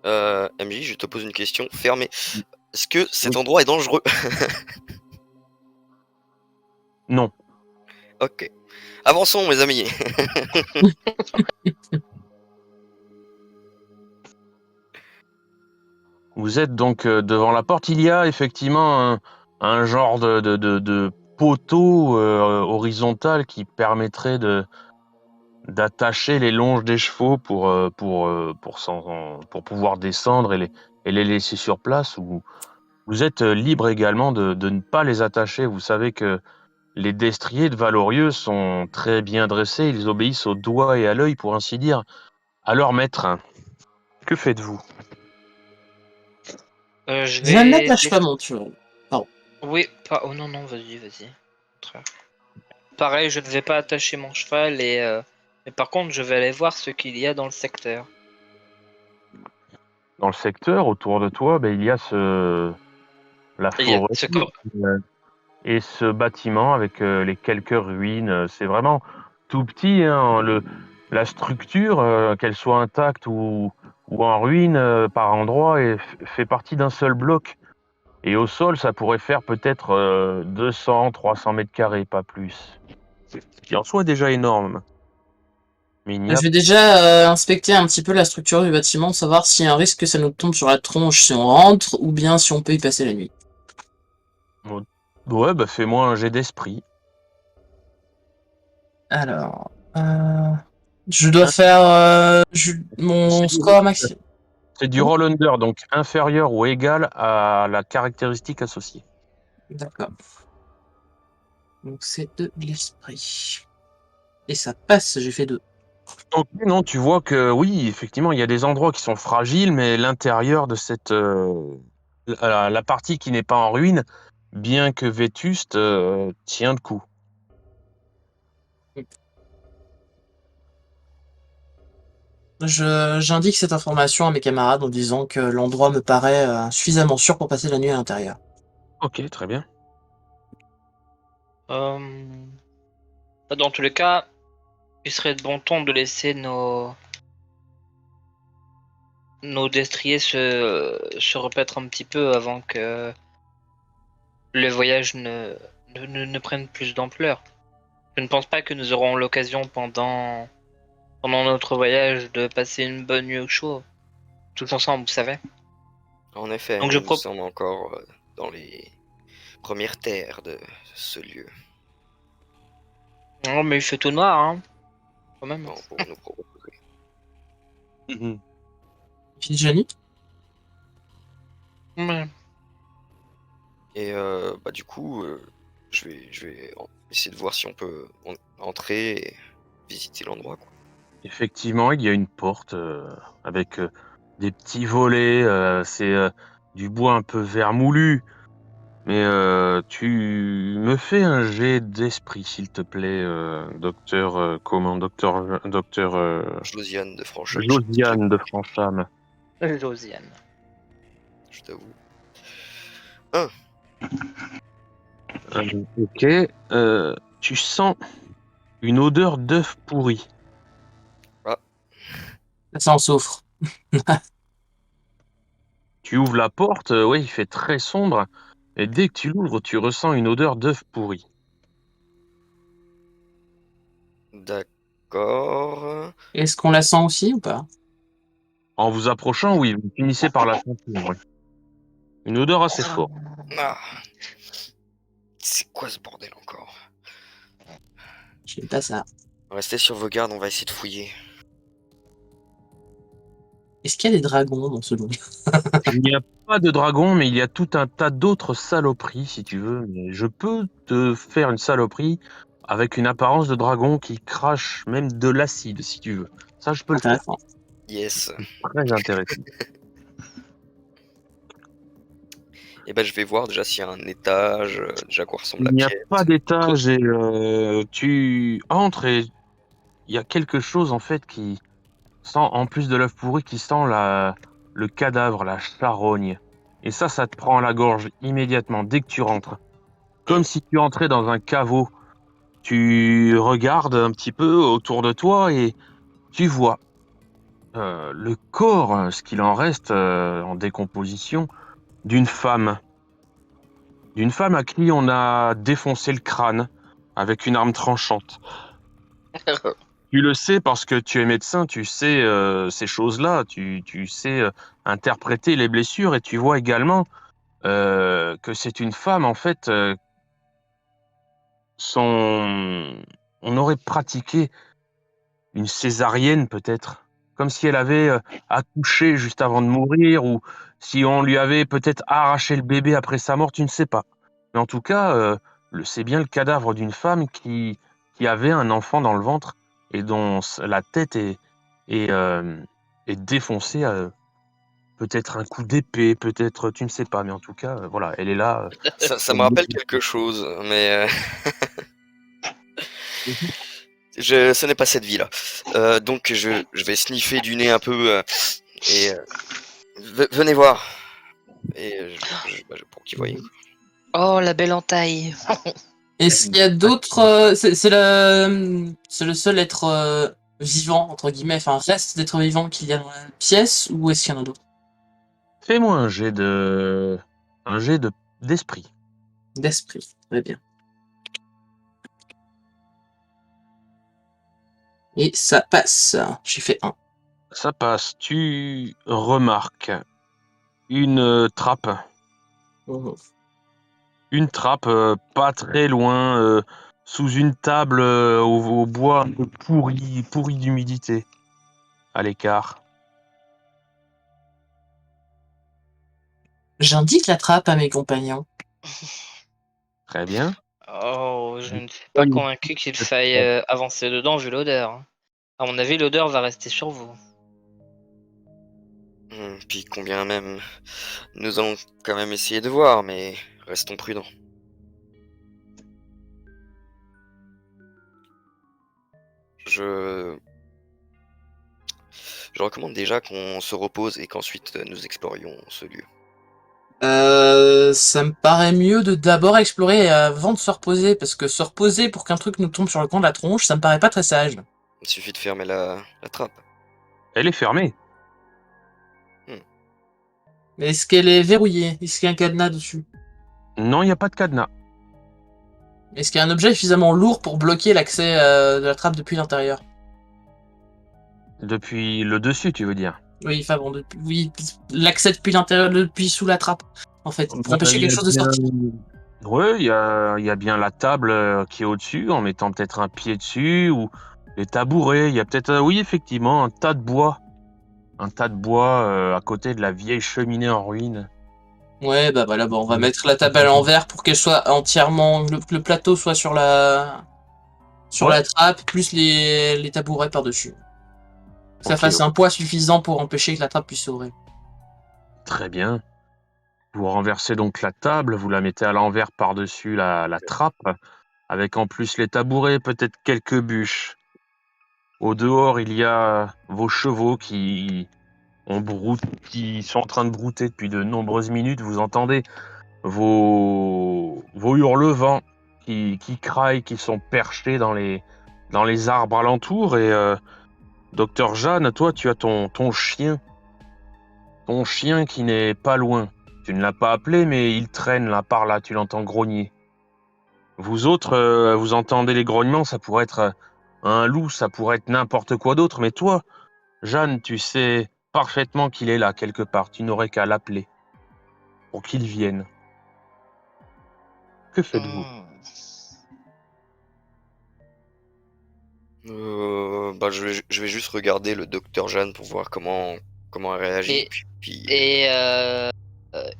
MJ, je te pose une question fermée. Est-ce que cet Oui. endroit est dangereux? Non. Ok. Avançons, mes amis. Vous êtes donc devant la porte. Il y a effectivement un genre de poteau horizontal qui permettrait d'attacher les longes des chevaux pour pouvoir descendre et les laisser sur place. Ou vous êtes libre également de ne pas les attacher. Vous savez que les destriers de Valorieux sont très bien dressés. Ils obéissent au doigt et à l'œil, pour ainsi dire, à leur maître. Que faites-vous? Je Je vais. n'attache pas mon cheval. Oui, pas. Oh non, non, vas-y, vas-y. Au contraire. Pareil, je ne vais pas attacher mon cheval mais par contre, je vais aller voir ce qu'il y a dans le secteur. Dans le secteur, autour de toi, il y a la Il y a forêt ce corps. et ce bâtiment avec les quelques ruines. C'est vraiment tout petit, hein, la structure, qu'elle soit intacte ou en ruine par endroits, fait partie d'un seul bloc. Et au sol, ça pourrait faire peut-être 200, 300 mètres carrés, pas plus. Ce qui en soit déjà énorme. Mais il n'y a Je vais déjà inspecter un petit peu la structure du bâtiment, savoir s'il y a un risque que ça nous tombe sur la tronche si on rentre, ou bien si on peut y passer la nuit. Ouais, fais-moi un jet d'esprit. Alors, je dois faire mon score maximum. C'est du roll under, donc inférieur ou égal à la caractéristique associée. D'accord. Donc c'est de l'esprit. Et ça passe, j'ai fait 2. Ok, non, tu vois que oui, effectivement, il y a des endroits qui sont fragiles, mais l'intérieur de la partie qui n'est pas en ruine, bien que vétuste, tient le coup. J'indique cette information à mes camarades en disant que l'endroit me paraît suffisamment sûr pour passer la nuit à l'intérieur. Ok, très bien. Dans tous les cas, il serait de bon ton de laisser nos destriers se repaître un petit peu avant que le voyage ne prenne plus d'ampleur. Je ne pense pas que nous aurons l'occasion pendant notre voyage de passer une bonne nuit au chaud, tous ensemble, vous savez. En effet, Donc nous sommes encore dans les premières terres de ce lieu. Non, mais il fait tout noir, hein, quand même. Non, pour nous proposer. Fidjani? Ouais. Et du coup, je vais essayer de voir si on peut entrer et visiter l'endroit, quoi. Effectivement, il y a une porte avec des petits volets. C'est du bois un peu vermoulu. Mais tu me fais un jet d'esprit, s'il te plaît, docteur Josiane de Francham, Josiane de Francham. Josiane. je t'avoue. Ok. Tu sens une odeur d'œuf pourri. Ça en souffre. Tu ouvres la porte, ouais, il fait très sombre. Et dès que tu l'ouvres, tu ressens une odeur d'œuf pourri. D'accord. Est-ce qu'on la sent aussi ou pas? En vous approchant, oui, vous finissez par la sentir. Ouais. Une odeur assez forte. Ah. C'est quoi ce bordel encore? Je sais pas ça. Restez sur vos gardes, on va essayer de fouiller. Est-ce qu'il y a des dragons dans ce monde? Il n'y a pas de dragon, mais il y a tout un tas d'autres saloperies, si tu veux. Mais je peux te faire une saloperie avec une apparence de dragon qui crache même de l'acide, si tu veux. Ça, je peux le faire. Intéressant. Yes. Très intéressant. Et ben je vais voir déjà s'il y a un étage, déjà à quoi ressemble la Il n'y a pièce. pas d'étage et tu entres et il y a quelque chose en fait qui sent, en plus de l'œuf pourri, qui sent le cadavre, la charogne. Et ça te prend à la gorge immédiatement dès que tu rentres. Comme si tu entrais dans un caveau. Tu regardes un petit peu autour de toi et tu vois le corps, ce qu'il en reste en décomposition, d'une femme. D'une femme à qui on a défoncé le crâne avec une arme tranchante. Tu le sais parce que tu es médecin, tu sais ces choses-là, tu sais interpréter les blessures et tu vois également que c'est une femme, en fait, on aurait pratiqué une césarienne peut-être, comme si elle avait accouché juste avant de mourir ou si on lui avait peut-être arraché le bébé après sa mort, tu ne sais pas. Mais en tout cas, c'est bien le cadavre d'une femme qui avait un enfant dans le ventre et dont la tête est défoncée, peut-être un coup d'épée, peut-être, tu ne sais pas, mais en tout cas, voilà, elle est là. Ça me rappelle quelque chose, mais ce n'est pas cette vie-là. Donc je vais sniffer du nez un peu et venez voir. Et pour qu'ils voient. Oh, la belle entaille. Est-ce qu'il y a d'autres... c'est le seul être vivant, entre guillemets, enfin reste d'être vivant qu'il y a dans la pièce, ou est-ce qu'il y en a d'autres? Fais-moi un jet d'esprit. D'esprit, très bien. Et ça passe. J'ai fait 1. Ça passe. Tu remarques une trappe. Une trappe pas très loin, sous une table au bois un peu pourri d'humidité, à l'écart. J'indique la trappe à mes compagnons. Très bien. Oh, je ne suis pas convaincu qu'il faille avancer dedans vu l'odeur. À mon avis, l'odeur va rester sur vous. Puis combien même. Nous allons quand même essayer de voir, mais restons prudents. Je recommande déjà qu'on se repose et qu'ensuite nous explorions ce lieu. Ça me paraît mieux de d'abord explorer avant de se reposer, parce que se reposer pour qu'un truc nous tombe sur le coin de la tronche, ça me paraît pas très sage. Il suffit de fermer la trappe. Elle est fermée. Mais est-ce qu'elle est verrouillée? Est-ce qu'il y a un cadenas dessus? Non, il n'y a pas de cadenas. Est-ce qu'il y a un objet suffisamment lourd pour bloquer l'accès de la trappe depuis l'intérieur? Depuis le dessus, tu veux dire? Oui, enfin bon, oui, l'accès depuis l'intérieur, depuis sous la trappe, en fait, pour empêcher Il y a quelque chose de bien- sortir. Ouais, il y a bien la table qui est au-dessus, en mettant peut-être un pied dessus, ou les tabourets. Il y a peut-être, oui, effectivement, un tas de bois. Un tas de bois à côté de la vieille cheminée en ruine. Ouais, bah voilà, bon, on va mettre la table à l'envers pour qu'elle soit entièrement, le plateau soit sur la Ouais. trappe, plus les tabourets par-dessus. Que ça Ok, fasse un poids suffisant pour empêcher que la trappe puisse s'ouvrir. très bien. Vous renversez donc la table, vous la mettez à l'envers par-dessus la trappe, avec en plus les tabourets, peut-être quelques bûches. Au dehors, il y a vos chevaux qui sont en train de brouter depuis de nombreuses minutes. Vous entendez vos hurlevents qui craillent, qui sont perchés dans les arbres alentours. Et Docteur Jeanne, toi, tu as ton chien. Ton chien qui n'est pas loin. Tu ne l'as pas appelé, mais il traîne là par là, tu l'entends grogner. Vous autres, vous entendez les grognements, ça pourrait être un loup, ça pourrait être n'importe quoi d'autre, mais toi, Jeanne, tu sais parfaitement qu'il est là quelque part, tu n'aurais qu'à l'appeler pour qu'il vienne. Que faites-vous? Je vais juste regarder le docteur Jeanne pour voir comment elle réagit. Et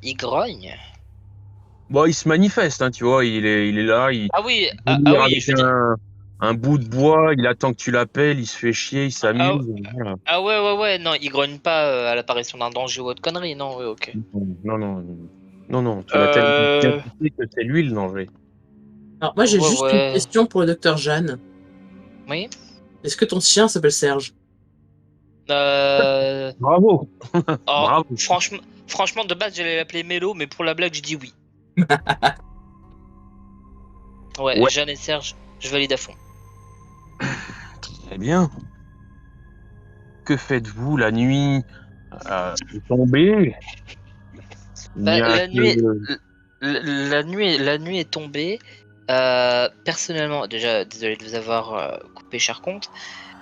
il grogne. Bon, il se manifeste, hein, tu vois, il est là, il Ah oui, délire oui, avec je veux dire. un bout de bois, il attend que tu l'appelles, il se fait chier, il s'amuse. Voilà. Ah ouais, non, il grogne pas à l'apparition d'un danger ou autre connerie, non, ouais, ok. Non, tu l'as tellement bien Euh, poussé que c'est lui le danger. Alors, moi, j'ai juste une ouais. question pour le docteur Jeanne. Oui. Est-ce que ton chien s'appelle Serge? Bravo, Oh, bravo. franchement, de base, j'allais l'appeler Mélo, mais pour la blague, je dis oui. Ouais, Ouais. Jeanne et Serge, je valide à fond. Très bien. Que faites-vous la nuit est tombée? Il n'y Bah, a la nuit, que... la nuit est tombée. Personnellement, déjà, désolé de vous avoir coupé, cher comte.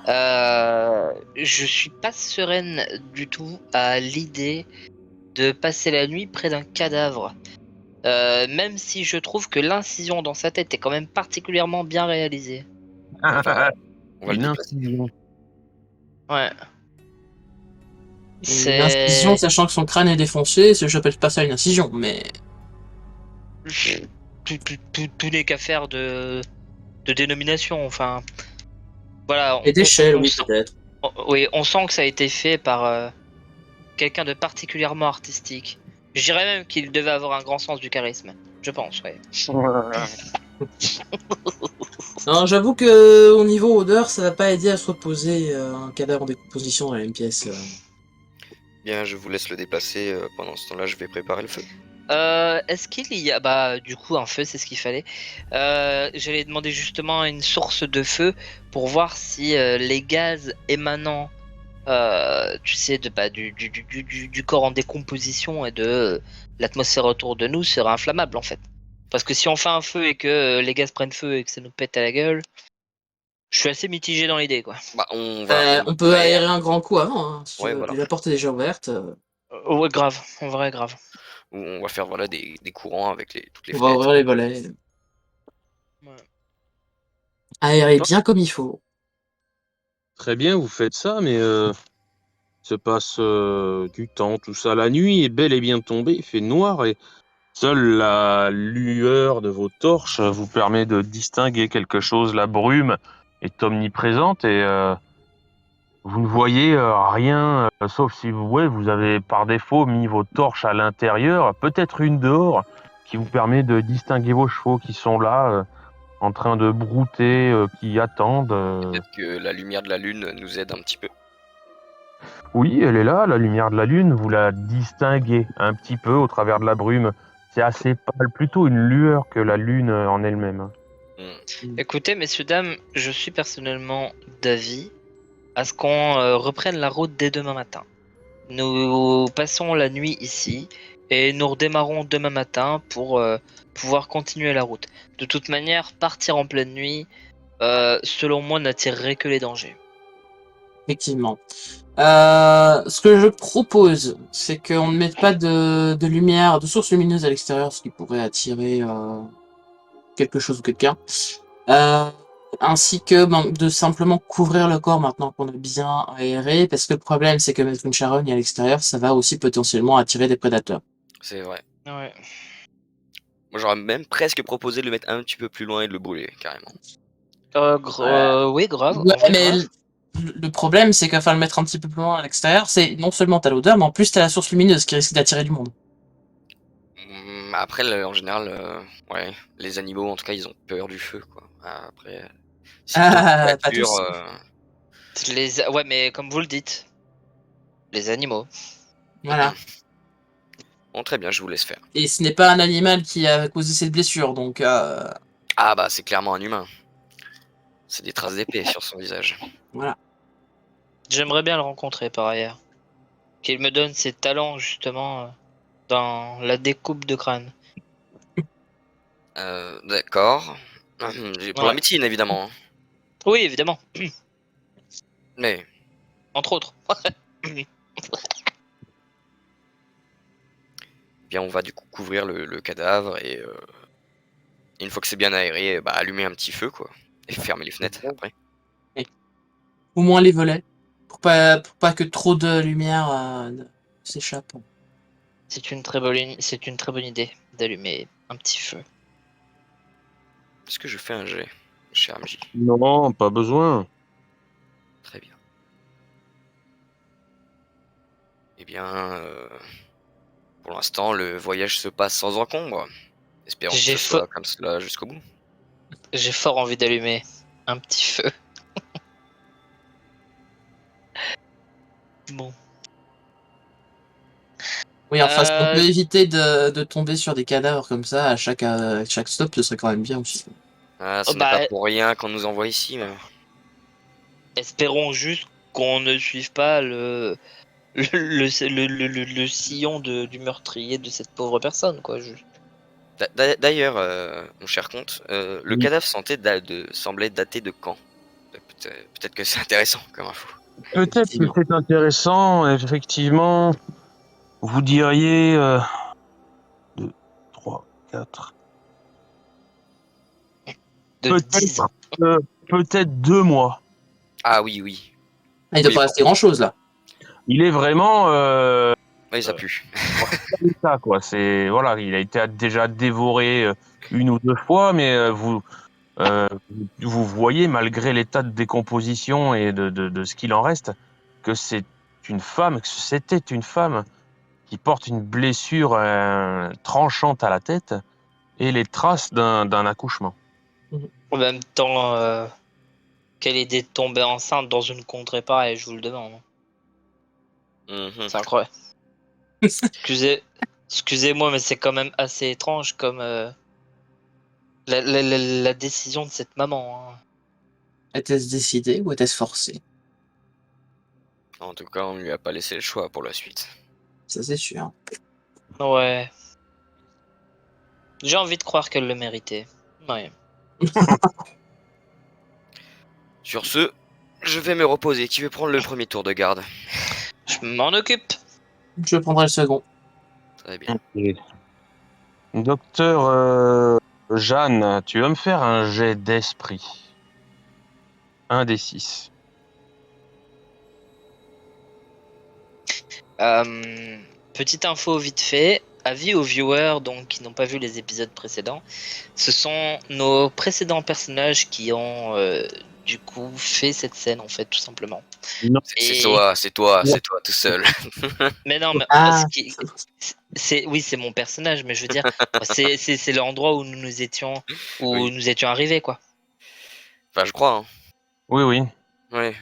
Je suis pas sereine du tout à l'idée de passer la nuit près d'un cadavre. Même si je trouve que l'incision dans sa tête est quand même particulièrement bien réalisée. On va le Une déplacer. incision. Ouais. Une incision, C'est. sachant que son crâne est défoncé, j'appelle pas ça une incision, mais... Tout n'est qu'affaire de dénomination. Enfin, voilà. Et d'échelle, On oui, sent, peut-être. oui, on sent que ça a été fait par quelqu'un de particulièrement artistique. Je dirais même qu'il devait avoir un grand sens du charisme. Je pense, ouais. Non, j'avoue que au niveau odeur, ça va pas aider à se reposer un cadavre en décomposition dans la même pièce. Bien, je vous laisse le déplacer. Pendant ce temps-là, je vais préparer le feu. Est-ce qu'il y a, bah, du coup, un feu, c'est ce qu'il fallait. J'allais demander justement une source de feu pour voir si les gaz émanant, tu sais, du corps en décomposition et de l'atmosphère autour de nous seraient inflammables en fait. Parce que si on fait un feu et que les gaz prennent feu et que ça nous pète à la gueule, je suis assez mitigé dans l'idée, quoi. Bah, On peut aérer un grand coup avant, hein, si tu Ouais, veux. voilà. La porte est déjà ouverte. Ouais, grave, en vrai, grave. Ou on va faire voilà des courants avec toutes les On va fenêtres. ouvrir les volets. Ouais. Aérer bien comme il faut. Très bien, vous faites ça, mais se passe du temps, tout ça. La nuit est bel et bien tombée, il fait noir et seule la lueur de vos torches vous permet de distinguer quelque chose. La brume est omniprésente et vous ne voyez rien, sauf si vous avez par défaut mis vos torches à l'intérieur, peut-être une dehors, qui vous permet de distinguer vos chevaux qui sont là, en train de brouter, qui attendent. Peut-être que la lumière de la lune nous aide un petit peu. Oui, elle est là, la lumière de la lune, vous la distinguez un petit peu au travers de la brume. C'est assez pâle, plutôt une lueur que la lune en elle-même. Écoutez, messieurs, dames, je suis personnellement d'avis à ce qu'on reprenne la route dès demain matin. Nous passons la nuit ici et nous redémarrons demain matin pour pouvoir continuer la route. De toute manière, partir en pleine nuit, selon moi, n'attirerait que les dangers. Effectivement. Ce que je propose, c'est qu'on ne mette pas de lumière, de source lumineuse à l'extérieur, ce qui pourrait attirer quelque chose ou quelqu'un. Ainsi que de simplement couvrir le corps maintenant qu'on est bien aéré, parce que le problème, c'est que mettre une charogne à l'extérieur, ça va aussi potentiellement attirer des prédateurs. C'est vrai. Ouais. Moi, j'aurais même presque proposé de le mettre un petit peu plus loin et de le brûler, carrément. Oui, grave. Ouais, en vrai, mais grave. le problème, c'est qu'à le mettre un petit peu plus loin à l'extérieur, c'est non seulement t'as l'odeur, mais en plus t'as la source lumineuse qui risque d'attirer du monde. Après, en général, ouais, les animaux, en tout cas, ils ont peur du feu, quoi. Après, si Ah, une pas créature, tous. Ouais, mais comme vous le dites, les animaux. Voilà. très bien, je vous laisse faire. Et ce n'est pas un animal qui a causé cette blessure, donc Ah bah c'est clairement un humain. C'est des traces d'épée sur son visage. voilà. J'aimerais bien le rencontrer par ailleurs. Qu'il me donne ses talents justement dans la découpe de crâne. D'accord. Pour la Ouais. médecine évidemment. Hein. Oui, évidemment. Mais Entre autres. bien on va du coup couvrir le cadavre et une fois que c'est bien aéré, bah allumer un petit feu quoi. Et fermer les fenêtres après. Au moins les volets, pour pas que trop de lumière s'échappe. C'est une très bonne idée d'allumer un petit feu. Est-ce que je fais un jet, cher MJ? Non, pas besoin. Très bien. Eh bien, pour l'instant, le voyage se passe sans encombre. Espérons que J'ai ce soit comme cela jusqu'au bout. J'ai fort envie d'allumer un petit feu. Bon. Oui, enfin, si on Euh, peut éviter de tomber sur des cadavres comme ça à chaque stop, ce serait quand même bien aussi. Ah, ce n'est bah, pas pour rien qu'on nous envoie ici, mais... espérons juste qu'on ne suive pas le sillon du meurtrier de cette pauvre personne, quoi. D'ailleurs, mon cher comte, le Oui. cadavre semblait dater de quand? Peut-être que c'est intéressant comme info. Peut-être que c'est intéressant, effectivement. Vous diriez 2, 3, 4. De 10 ans. Peut-être 2 mois. Ah oui, oui. Ah, il doit Oui, pas bon. rester grand chose là. Il est vraiment Oui, ça pue. ça, quoi. C'est voilà, il a été déjà dévoré une ou deux fois, mais vous voyez, malgré l'état de décomposition et de ce qu'il en reste, que c'est une femme, que c'était une femme qui porte une blessure tranchante à la tête et les traces d'un accouchement. En même temps, quelle idée de tomber enceinte dans une contrée pareille, je vous le demande. Mhm. C'est incroyable. Excusez-moi, mais c'est quand même assez étrange comme la décision de cette maman. Hein. Était-ce décidé ou était-ce forcé? En tout cas, on ne lui a pas laissé le choix pour la suite. Ça, c'est sûr. Ouais. J'ai envie de croire qu'elle le méritait. Ouais. Sur ce, je vais me reposer. Qui veut prendre le premier tour de garde? Je m'en occupe. Je prendrai le second. Très bien. Docteur Jeanne, tu vas me faire un jet d'esprit. 1 des 6. Petite info vite fait. Avis aux viewers donc, qui n'ont pas vu les épisodes précédents. Ce sont nos précédents personnages qui ont du coup fait cette scène en fait tout simplement. C'est Et- toi, c'est toi tout seul. Mais non, mais Ah, oui, c'est mon personnage, mais je veux dire, c'est l'endroit où nous étions, Oui. nous étions arrivés quoi. Enfin, je crois. Hein. Oui, oui. Ouais.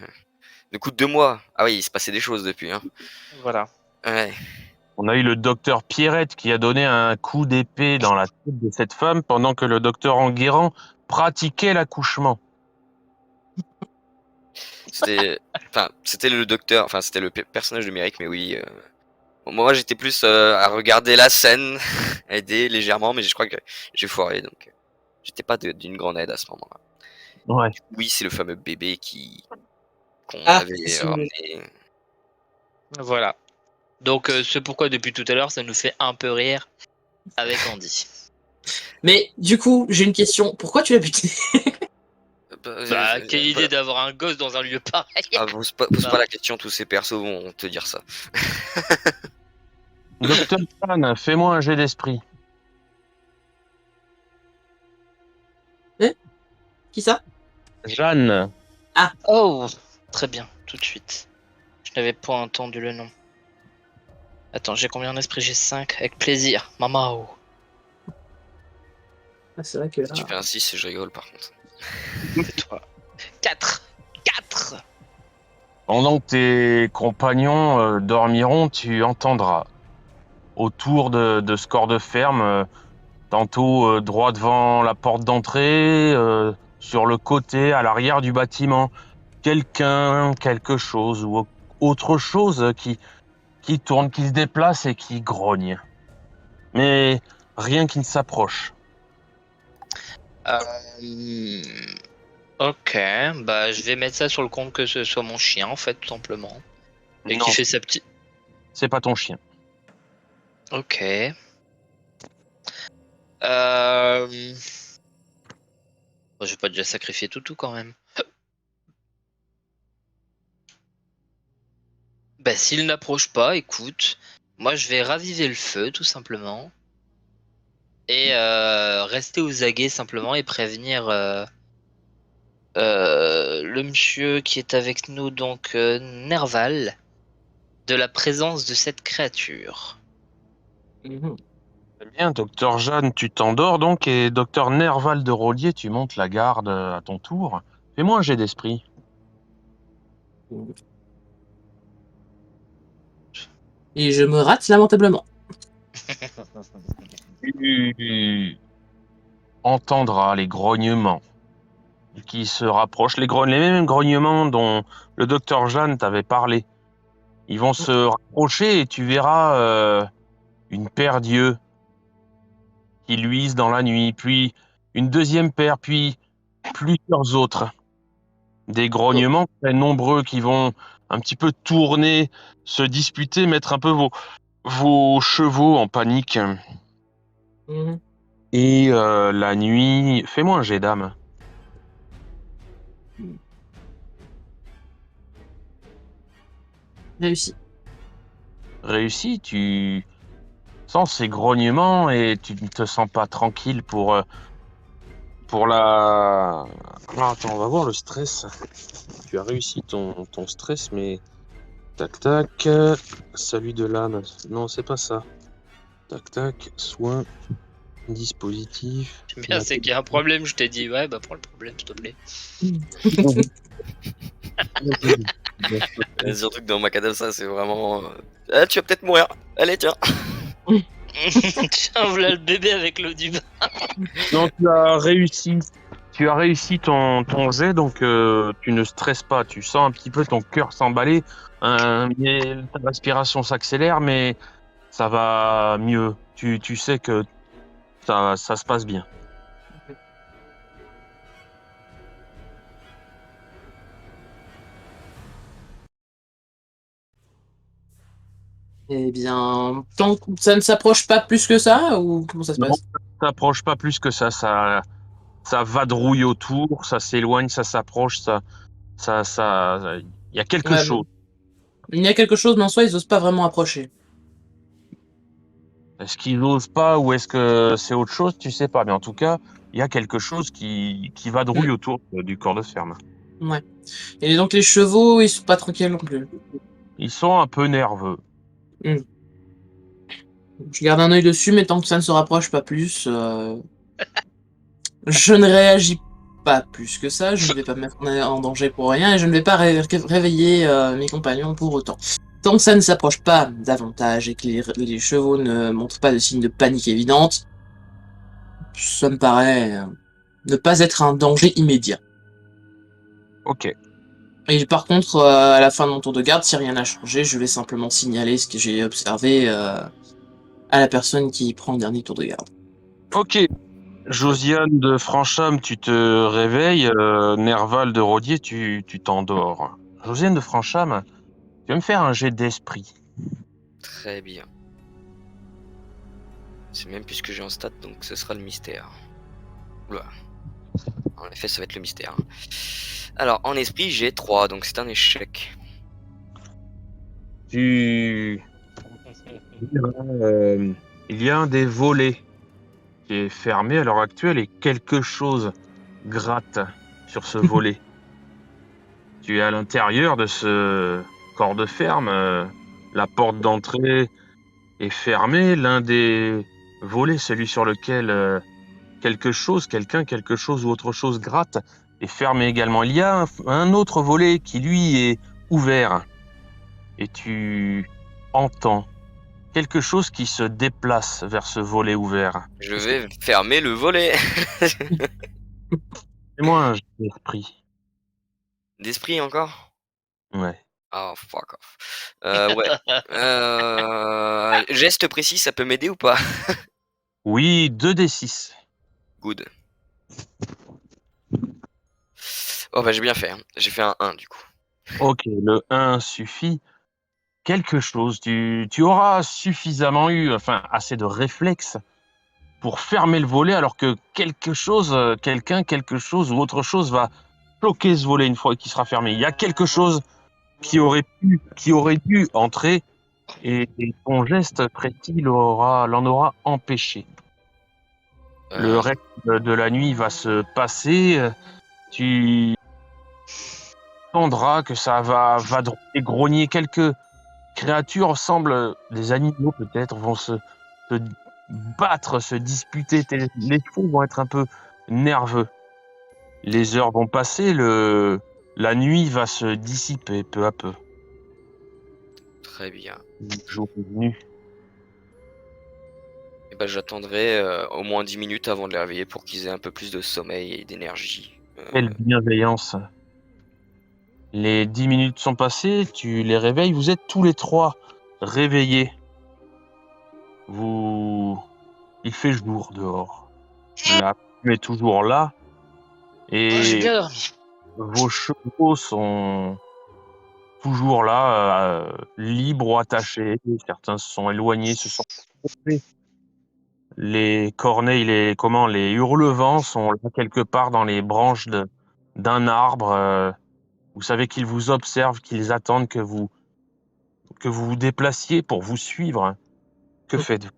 Du coup, 2 mois. Ah oui, il se passait des choses depuis. Hein. Voilà. Ouais. On a eu le docteur Pierrette qui a donné un coup d'épée dans la tête de cette femme pendant que le docteur Enguerrand pratiquait l'accouchement. C'était le docteur. Enfin, c'était le personnage de Merrick, mais oui. Moi, j'étais plus à regarder la scène, aider légèrement, mais je crois que j'ai foiré, donc j'étais pas d'une grande aide à ce moment-là. Ouais. Oui, c'est le fameux bébé qu'on Ah, avait c'est celui-là. ramené. Voilà. Donc c'est pourquoi depuis tout à l'heure ça nous fait un peu rire avec Andy. Mais du coup, j'ai une question. Pourquoi tu l'as buté? Bah, quelle idée d'avoir un gosse dans un lieu pareil. Ah, pose pas la question, tous ces persos vont te dire ça. Docteur Jeanne, fais-moi un jet d'esprit. Qui ça? Jeanne. Oh, très bien, tout de suite. Je n'avais pas entendu le nom. Attends, j'ai combien d'esprit? J'ai 5. Avec plaisir, maman. Ah, c'est vrai que là... Si tu fais un 6, je rigole par contre. C'est toi. 4. 4. Pendant que tes compagnons dormiront, tu entendras. autour de ce corps de ferme, tantôt droit devant la porte d'entrée, sur le côté, à l'arrière du bâtiment. Quelqu'un, quelque chose ou autre chose qui tourne, qui se déplace et qui grogne. Mais rien qui ne s'approche. Ok, bah je vais mettre ça sur le compte que ce soit mon chien en fait, tout simplement. Et Non, qui fait sa petite. c'est pas ton chien. Ok. Bon, je vais pas déjà sacrifier Toutou quand même. Bah s'il n'approche pas, écoute, moi je vais raviver le feu tout simplement. Et rester aux aguets simplement et prévenir le monsieur qui est avec nous, donc Nerval, de la présence de cette créature. Mhm. Très bien, docteur Jeanne, tu t'endors donc, et docteur Nerval de Rollier, tu montes la garde à ton tour. Fais-moi un jet d'esprit. Et je me rate lamentablement. Tu entendras les grognements qui se rapprochent, les mêmes grognements dont le docteur Jeanne t'avait parlé. Ils vont se rapprocher et tu verras une paire d'yeux qui luisent dans la nuit, puis une deuxième paire, puis plusieurs autres. Des grognements très nombreux qui vont un petit peu tourner, se disputer, mettre un peu vos chevaux en panique. Mhm. Et la nuit, fais-moi un jet d'âme. Réussi. Réussi, tu sens ces grognements et tu ne te sens pas tranquille pour la... Ah, attends, on va voir le stress. Tu as réussi ton stress, mais... Tac, tac. Salut de l'âme. Non, c'est pas ça. Tac, tac. Soin. Dispositif. J'aime bien, c'est qu'il y a un problème, je t'ai dit, ouais, bah prends le problème, s'il te plaît. Surtout que dans Macadam, ça, c'est vraiment. Ah, tu vas peut-être mourir. Allez, tiens. Tiens, voilà le bébé avec l'eau du bain. Non, tu as réussi. Tu as réussi ton jet, donc tu ne stresses pas. Tu sens un petit peu ton cœur s'emballer. Mais ta respiration s'accélère, mais ça va mieux. Tu sais que ça se passe bien. Eh bien, tant que ça ne s'approche pas plus que ça, ou comment ça se Non, passe? ça t'approche pas plus que ça vadrouille autour, ça s'éloigne, ça s'approche, il y a quelque Ouais, chose. il y a quelque chose, mais en soi, ils osent pas vraiment approcher. Est-ce qu'ils n'osent pas ou est-ce que c'est autre chose? Tu sais pas, mais en tout cas, il y a quelque chose qui vadrouille autour du corps de ferme. Ouais. Et donc les chevaux, ils sont pas tranquilles non plus. Ils sont un peu nerveux. Je garde un œil dessus, mais tant que ça ne se rapproche pas plus, je ne réagis pas plus que ça. Je ne vais pas me mettre en danger pour rien et je ne vais pas réveiller mes compagnons pour autant. Tant que ça ne s'approche pas davantage et que les chevaux ne montrent pas de signes de panique évidente, ça me paraît ne pas être un danger immédiat. Ok. Et par contre, à la fin de mon tour de garde, si rien n'a changé, je vais simplement signaler ce que j'ai observé à la personne qui prend le dernier tour de garde. Ok. Josiane de Francham, tu te réveilles. Nerval de Rodier, tu t'endors. Josiane de Francham, tu vas me faire un jet d'esprit. Très bien. C'est même plus ce que j'ai en stat, donc ce sera le mystère. Oula. En effet, ça va être le mystère. Alors, en esprit, j'ai 3, donc c'est un échec. Il y a un des volets qui est fermé à l'heure actuelle et quelque chose gratte sur ce volet. Tu es à l'intérieur de ce corps de ferme. La porte d'entrée est fermée. L'un des volets, celui sur lequel quelque chose ou autre chose gratte, est fermé également. Il y a un autre volet qui, lui, est ouvert. Et tu entends quelque chose qui se déplace vers ce volet ouvert. Je vais fermer le volet. Fais-moi un jet d'esprit. D'esprit encore? Ouais. Oh, fuck off. Ouais. Geste précis, ça peut m'aider ou pas? Oui, 2d6. Good. Oh bah j'ai bien fait, hein. J'ai fait un 1 du coup. Ok, le 1 suffit. Quelque chose, tu auras suffisamment eu, enfin, assez de réflexe pour fermer le volet alors que quelqu'un, quelque chose ou autre chose va bloquer ce volet une fois qu'il sera fermé. Il y a quelque chose qui aurait dû entrer et ton geste précis l'en aura empêché. Le Euh, reste de la nuit va se passer. Tu entendras que ça va grogner. Quelques créatures semblent, des animaux peut-être, vont se battre, se disputer. Les chevaux vont être un peu nerveux. Les heures vont passer, la nuit va se dissiper peu à peu. Très bien. Le jour est venu. Et bah j'attendrai au moins 10 minutes avant de les réveiller pour qu'ils aient un peu plus de sommeil et d'énergie. Quelle bienveillance. Les 10 minutes sont passées, tu les réveilles, vous êtes tous les trois réveillés. Il fait jour dehors. La pluie est toujours là J'ai et bien dormi. vos chevaux sont toujours là, libres ou attachés. Certains se sont éloignés, se sont trompés. Les corneilles, les hurlevents sont là quelque part dans les branches d'un arbre. Vous savez qu'ils vous observent, qu'ils attendent que vous vous déplaciez pour vous suivre. Que faites-vous?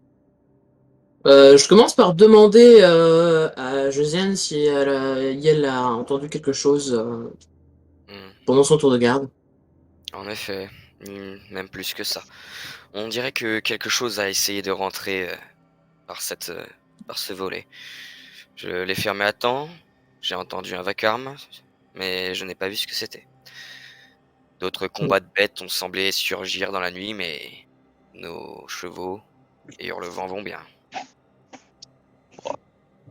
Je commence par demander à Josiane si elle a entendu quelque chose Hmm. pendant son tour de garde. En effet, même plus que ça. On dirait que quelque chose a essayé de rentrer par par ce volet. Je l'ai fermé à temps, j'ai entendu un vacarme, mais je n'ai pas vu ce que c'était. D'autres combats de bêtes ont semblé surgir dans la nuit, mais nos chevaux et hurlevents vont bien.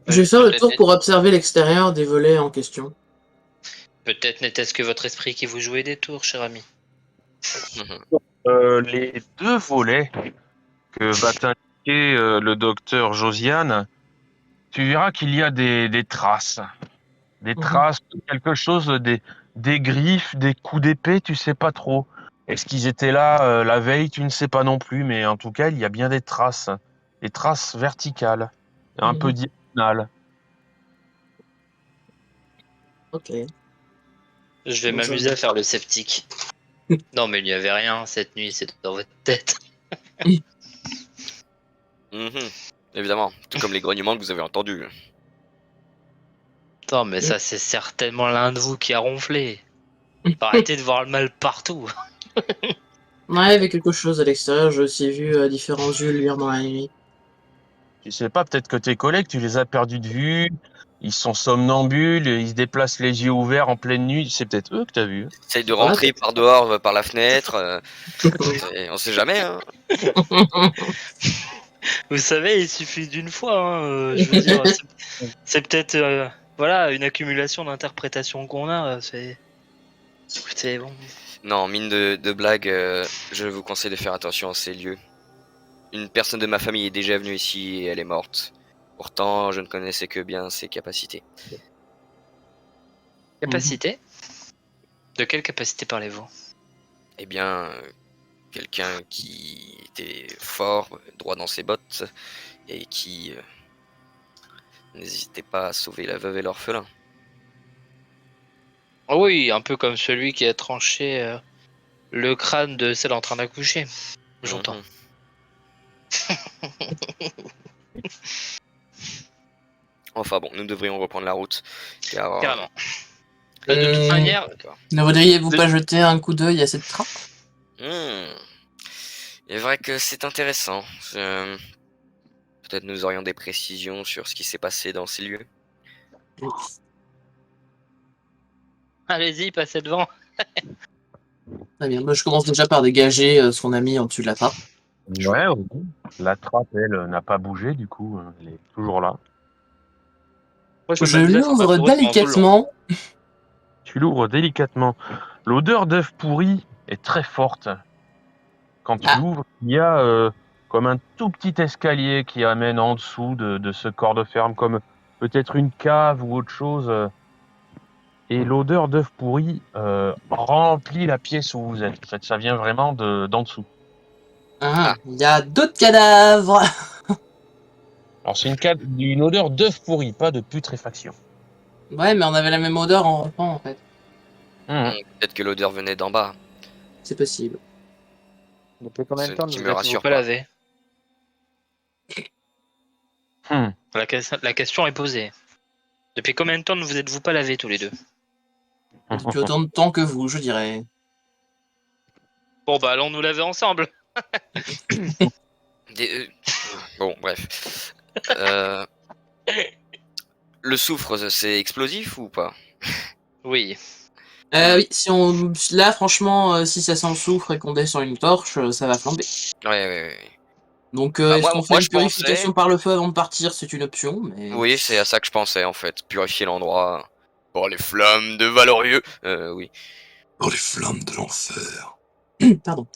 Je vais faire le Peut-être tour pour observer l'extérieur des volets en question. peut-être n'était-ce que votre esprit qui vous jouait des tours, cher ami. Les deux volets que va t'indiquer le docteur Josiane, tu verras qu'il y a des traces. Des traces de quelque chose, des griffes, des coups d'épée, tu sais pas trop. Est-ce qu'ils étaient là la veille? Tu ne sais pas non plus, mais en tout cas, il y a bien des traces verticales, un peu diagonales. Ok. Je vais Bon, je- m'amuser à faire le sceptique. Non, mais il n'y avait rien cette nuit, c'est dans votre tête. Mhm. Évidemment, tout comme les grognements que vous avez entendus. Non, mais ça, c'est certainement l'un de vous qui a ronflé. Arrêtez de voir le mal partout. Ouais, il y avait quelque chose à l'extérieur. J'ai aussi vu différents yeux luire dans la nuit. Tu sais pas, peut-être que tes collègues, tu les as perdus de vue, ils sont somnambules, ils se déplacent les yeux ouverts en pleine nuit, c'est peut-être eux que tu as vus. Essaye de Ouais, rentrer par dehors, par la fenêtre. On sait jamais, hein. Vous savez, il suffit d'une fois. Je veux dire, c'est peut-être voilà, une accumulation d'interprétations qu'on a. C'est bon. Non, mine de blague, je vous conseille de faire attention à ces lieux. Une personne de ma famille est déjà venue ici et elle est morte. Pourtant, je ne connaissais que bien ses capacités. Capacité? De quelle capacité parlez-vous? Eh bien, quelqu'un qui était fort, droit dans ses bottes, et qui n'hésitait pas à sauver la veuve et l'orphelin. Oh oui, un peu comme celui qui a tranché le crâne de celle en train d'accoucher. J'entends. Mhm. Enfin bon, nous devrions reprendre la route, car... Carrément. De toute manière, D'accord. Ne voudriez-vous pas jeter un coup d'œil à cette trappe? Hmm. Il est vrai que c'est intéressant. Peut-être nous aurions des précisions sur ce qui s'est passé dans ces lieux. allez-y, passez devant. Très bien. Moi, je commence déjà par dégager ce qu'on a mis en dessus de la trappe. Ouais, oui. La trappe, elle, n'a pas bougé, du coup, elle est toujours là. Moi, Je m'amusais à faire ma l'ouvre tourette pendant tout le long. délicatement. Tu l'ouvres délicatement. L'odeur d'œuf pourri est très forte. Quand tu Ah. l'ouvres, il y a comme un tout petit escalier qui amène en dessous de ce corps de ferme, comme peut-être une cave ou autre chose. Et l'odeur d'œuf pourri remplit la pièce où vous êtes. Ça vient vraiment d'en dessous. Il y a d'autres cadavres. Alors c'est une odeur d'œuf pourri, pas de putréfaction. Ouais, mais on avait la même odeur en rampant, en fait. Peut-être que l'odeur venait d'en bas. C'est possible. Depuis combien de temps qui vous me êtes-vous rassure pas pas. lavé? Hmm. La question est posée. Depuis combien de temps ne vous êtes-vous pas lavé tous les deux? Depuis autant de temps que vous, je dirais. Bon bah allons nous laver ensemble. Bon, bref. Le soufre, c'est explosif ou pas? Oui. Oui, si on... Là, franchement, si ça sent le soufre et qu'on descend une torche, ça va flamber. Ouais. Donc, Bah, est-ce qu'on fait moi, une je pensais. purification par le feu avant de partir? C'est une option, mais... Oui, c'est à ça que je pensais en fait. Purifier l'endroit. Pour les flammes de Valorieux. Oui. Dans les flammes de l'enfer. Pardon.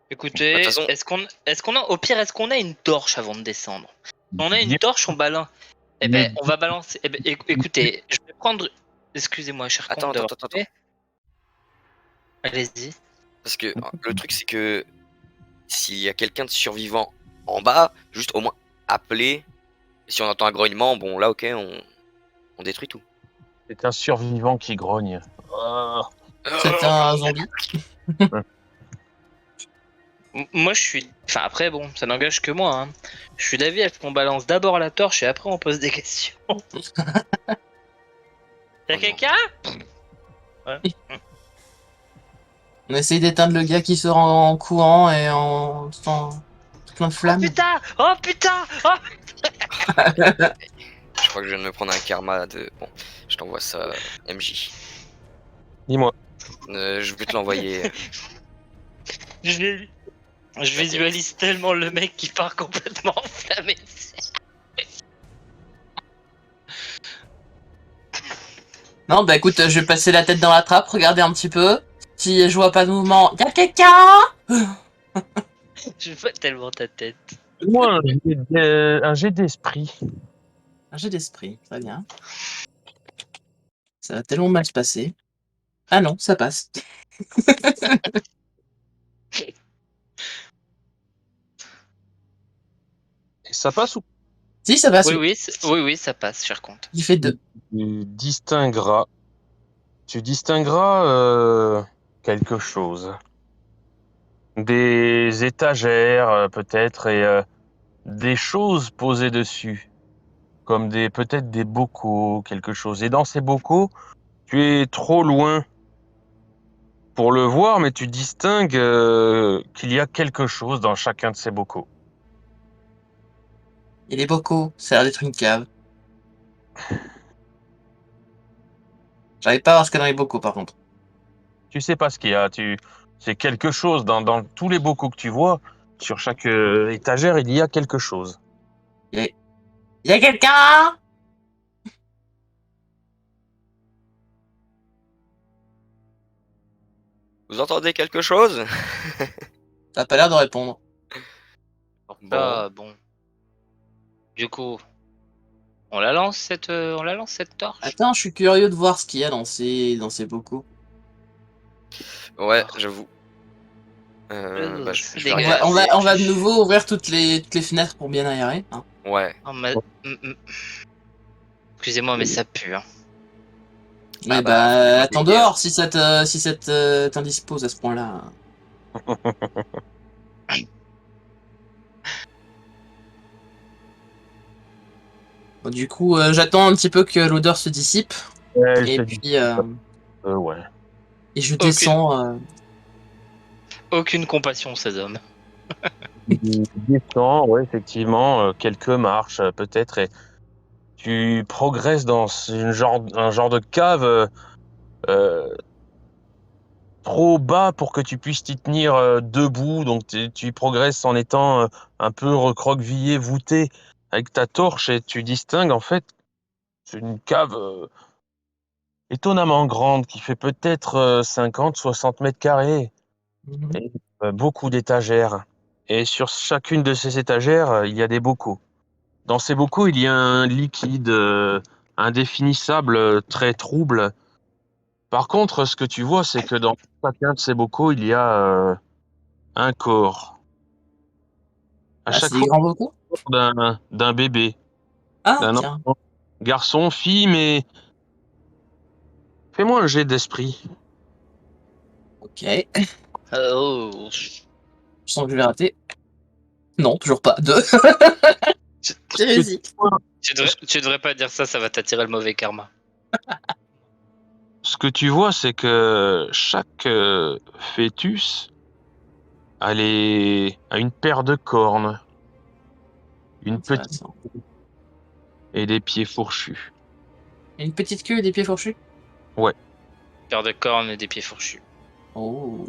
Écoutez, De toute façon- est-ce qu'on a, au pire, est-ce qu'on a une torche avant de descendre? Si on a une torche, on balance. Eh ben, on va balancer. Eh ben, écoutez, je vais prendre. Excusez-moi, cher comte. Attends. Allez-y. Parce que le truc, c'est que s'il y a quelqu'un de survivant en bas, juste au moins appeler. Et si on entend un grognement, bon là, ok, on détruit tout. C'est un survivant qui grogne. C'est un zombie. Moi, je suis. Enfin, après, bon, ça n'engage que moi. Hein. Je suis d'avis à ce qu'on balance d'abord la torche et après on pose des questions. Y'a quelqu'un? On essaye d'éteindre le gars qui sort en courant et en plein de Oh flammes. putain! Oh putain! Oh Je crois que je viens de me prendre un karma de. Bon, je t'envoie ça, MJ. Dis-moi. Je vais te l'envoyer. Je visualise tellement le mec qui part complètement enflammé. Non, bah écoute, je vais passer la tête dans la trappe, regarder un petit peu. Si je vois pas de mouvement, y'a quelqu'un! Je vois tellement ta tête. Moi, un jet d'esprit. Un jet d'esprit, très bien. Ça va tellement mal se passer. Ah non, ça passe. Et ça passe ou Si, ça passe. Oui, ça passe, cher comte. Il fait 2. Tu distingueras quelque chose. Des étagères, peut-être, et des choses posées dessus. Comme peut-être des bocaux, quelque chose. Et dans ces bocaux, tu es trop loin pour le voir, mais tu distingues qu'il y a quelque chose dans chacun de ces bocaux. Et les bocaux, ça a l'air d'être une cave. J'arrive pas à voir ce qu'il y a dans les bocaux, par contre. Tu sais pas ce qu'il y a. C'est quelque chose dans tous les bocaux que tu vois. Sur chaque étagère, il y a quelque chose. Y'a quelqu'un? Vous entendez quelque chose? T'as pas l'air de répondre. Bon. Ah bon. Du coup, on la lance cette torche. Attends, je suis curieux de voir ce qu'il y a dans ces bocaux. Ouais, j'avoue. Je vais regarder. On va de nouveau ouvrir toutes les fenêtres pour bien aérer. Hein. Ouais. Oh, excusez-moi, mais ça pue. Hein. Mais Ah bah, faut attends éviter, dehors si ça t'indispose à ce point-là. Bon, du coup, j'attends un petit peu que l'odeur se dissipe. Et puis, ouais. et je descends. Aucune compassion, ces hommes. Tu descends, ouais, effectivement, quelques marches peut-être, et tu progresses dans un genre de cave trop bas pour que tu puisses t'y tenir debout. Donc tu progresses en étant un peu recroquevillé, voûté avec ta torche et tu distingues en fait c'est une cave étonnamment grande qui fait peut-être 50-60 mètres carrés Mhm. et beaucoup d'étagères. Et sur chacune de ces étagères, il y a des bocaux. Dans ces bocaux, il y a un liquide indéfinissable, très trouble. Par contre, ce que tu vois, c'est que dans chacun de ces bocaux, il y a un corps. À Ah, chaque c'est des fois, grands bocaux? d'un bébé, Ah, d'un tiens. enfant, garçon, fille, mais fais-moi un jet d'esprit. Ok. Je Oh. sens que je vais rater. Non, toujours pas. Deux. Tu, J'ai Ce que tu réussi. vois, tu devrais pas dire ça, ça va t'attirer le mauvais karma. ce que tu vois, c'est que chaque fœtus a une paire de cornes, une petite Intéressant. et des pieds fourchus. Une petite queue et des pieds fourchus? Ouais. Paire de cornes et des pieds fourchus. Oh.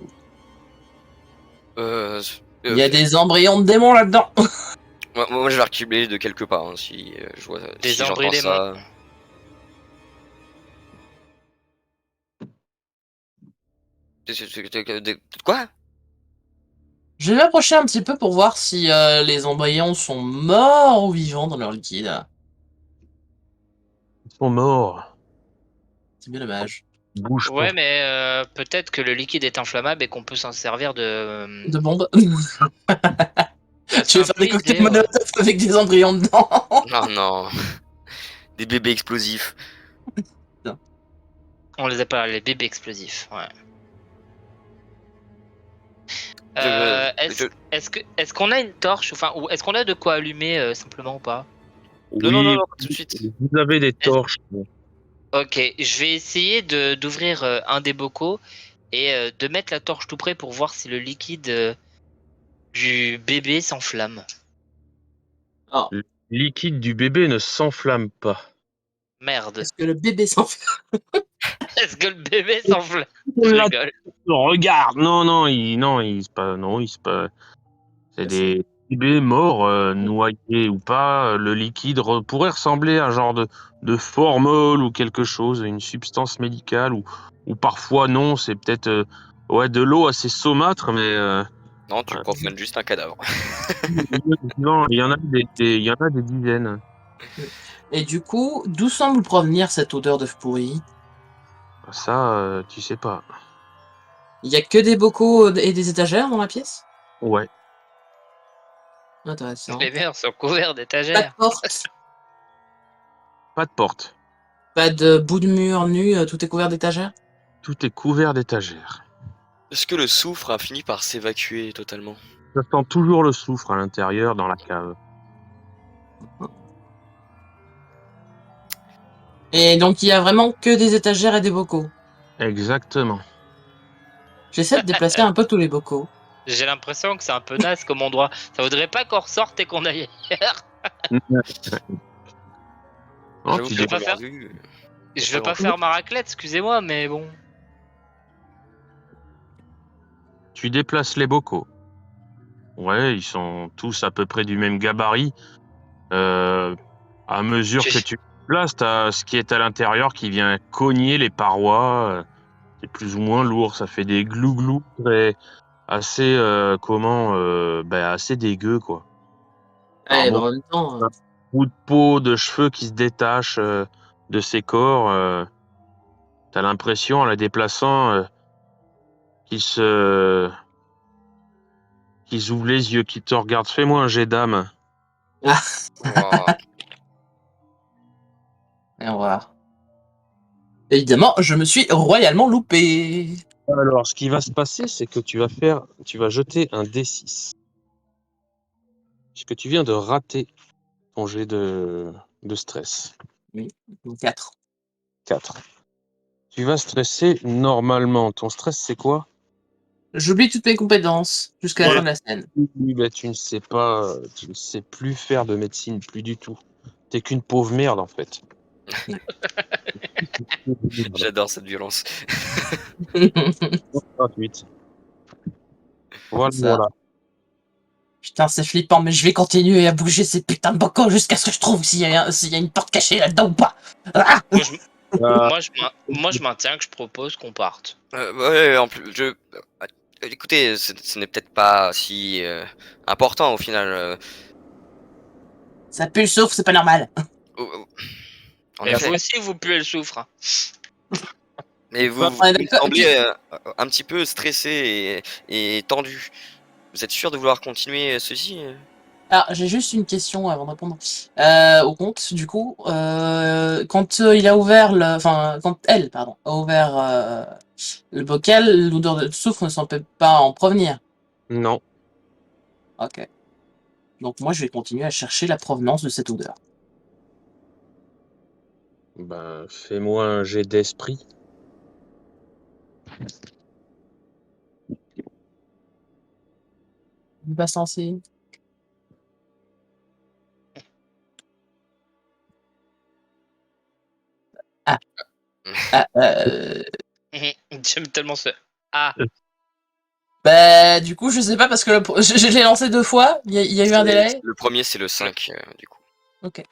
Euh, Il y a des embryons de démons là-dedans. moi, je vais reculer de quelques pas hein, si je vois Des si embryons j'entends ça. Quoi? Je vais m'approcher un petit peu pour voir si les embryons sont morts ou vivants dans leur liquide. Ils sont morts. C'est bien dommage. Ils bougent pas. Ouais, mais peut-être que le liquide est inflammable et qu'on peut s'en servir de. De bombes. Bah, Tu c'est veux un faire peu des cocktails l'idée, ouais. Molotov avec des embryons dedans? Non, non. Des bébés explosifs. On les appelle les bébés explosifs, ouais. Je- Est-ce je- est-ce qu'on a une torche, enfin, ou est-ce qu'on a de quoi allumer simplement ou pas? Non, non, non, Oui, non, pas tout de suite. vous avez des Est-ce- torches. Ok, je vais essayer d'ouvrir un des bocaux et de mettre la torche tout près pour voir si le liquide du bébé s'enflamme. Oh. Le liquide du bébé ne s'enflamme pas. Merde. Est-ce que le bébé s'enflamme? Est-ce que le bébé s'enflamme? On Je l'a- rigole. Regarde, c'est des bébés morts, noyés ou pas. Le liquide pourrait ressembler à un genre de formol ou quelque chose, une substance médicale ou parfois non, c'est peut-être ouais de l'eau assez saumâtre, mais Non, tu ouais. profanes juste un cadavre. Non, il y en a des dizaines. Et du coup, d'où semble provenir cette odeur d'œuf pourri? Ça, tu sais pas. Il y a que des bocaux et des étagères dans la pièce? Ouais. Intéressant. Les murs sont couverts Pas de d'étagères. porte, Pas de porte. pas de bout de mur nu, tout est couvert d'étagères? Tout est couvert d'étagères. Est-ce que le soufre a fini par s'évacuer totalement? Ça sent toujours le soufre à l'intérieur dans la cave. Et donc il y a vraiment que des étagères et des bocaux. Exactement. J'essaie de déplacer un peu tous les bocaux. J'ai l'impression que c'est un peu naze comme endroit. Ça voudrait pas qu'on ressorte et qu'on aille ailleurs. Non, J'avoue tu que vais dis- pas faire- Je veux pas faire ma raclette, excusez-moi, mais bon. tu déplaces les bocaux. Ouais, ils sont tous à peu près du même gabarit. À mesure que tu places, t'as ce qui est à l'intérieur qui vient cogner les parois. C'est plus ou moins lourd. Ça fait des glou-glou très assez assez dégueu quoi. Par Ouais, bah, moment, en même temps, bout de peau, de cheveux qui se détachent de ces corps. T'as l'impression en la déplaçant qu'ils se qu'ils ouvrent les yeux, qu'ils te regardent. Fais-moi un jet d'âme. Oh. et on va... Évidemment, je me suis royalement loupé. Alors, ce qui va se passer, c'est que tu vas jeter un D6. Puisque tu viens de rater ton jet de stress. 4. 4. Tu vas stresser normalement. Ton stress, c'est quoi? J'oublie toutes mes compétences jusqu'à la Ouais. fin de la scène. Oui, bah, tu ne sais pas, tu ne sais plus faire de médecine, plus du tout. T'es qu'une pauvre merde, en fait. J'adore cette violence. Gratuite. Voilà, Ça. voilà. Putain, c'est flippant, mais je vais continuer à bouger ces putains de bocaux jusqu'à ce que je trouve s'il y a une porte cachée là-dedans ou pas. Ah Moi, je maintiens que je propose qu'on parte. Ouais, en plus, écoutez, ce n'est peut-être pas si important au final. Ça pue le souffle, c'est pas normal. En Mais effet. vous aussi, vous puez le soufre. Hein. Mais vous, On est vous me d'accord, semblez ok. un petit peu stressé et tendu. Vous êtes sûr de vouloir continuer ceci? Alors, j'ai juste une question avant de répondre au compte. Du coup, quand il a ouvert enfin, quand elle, pardon, a ouvert le bocal, l'odeur de soufre ne semble pas en provenir. Non. Ok. Donc moi, je vais continuer à chercher la provenance de cette odeur. Ben, fais-moi un jet d'esprit. Il va censé. Ah. Ah, J'aime tellement ce. Ah, bah, du coup, je sais pas parce que je l'ai lancé 2 fois. Il y a eu un délai. Le premier, c'est le 5, du coup. Ok.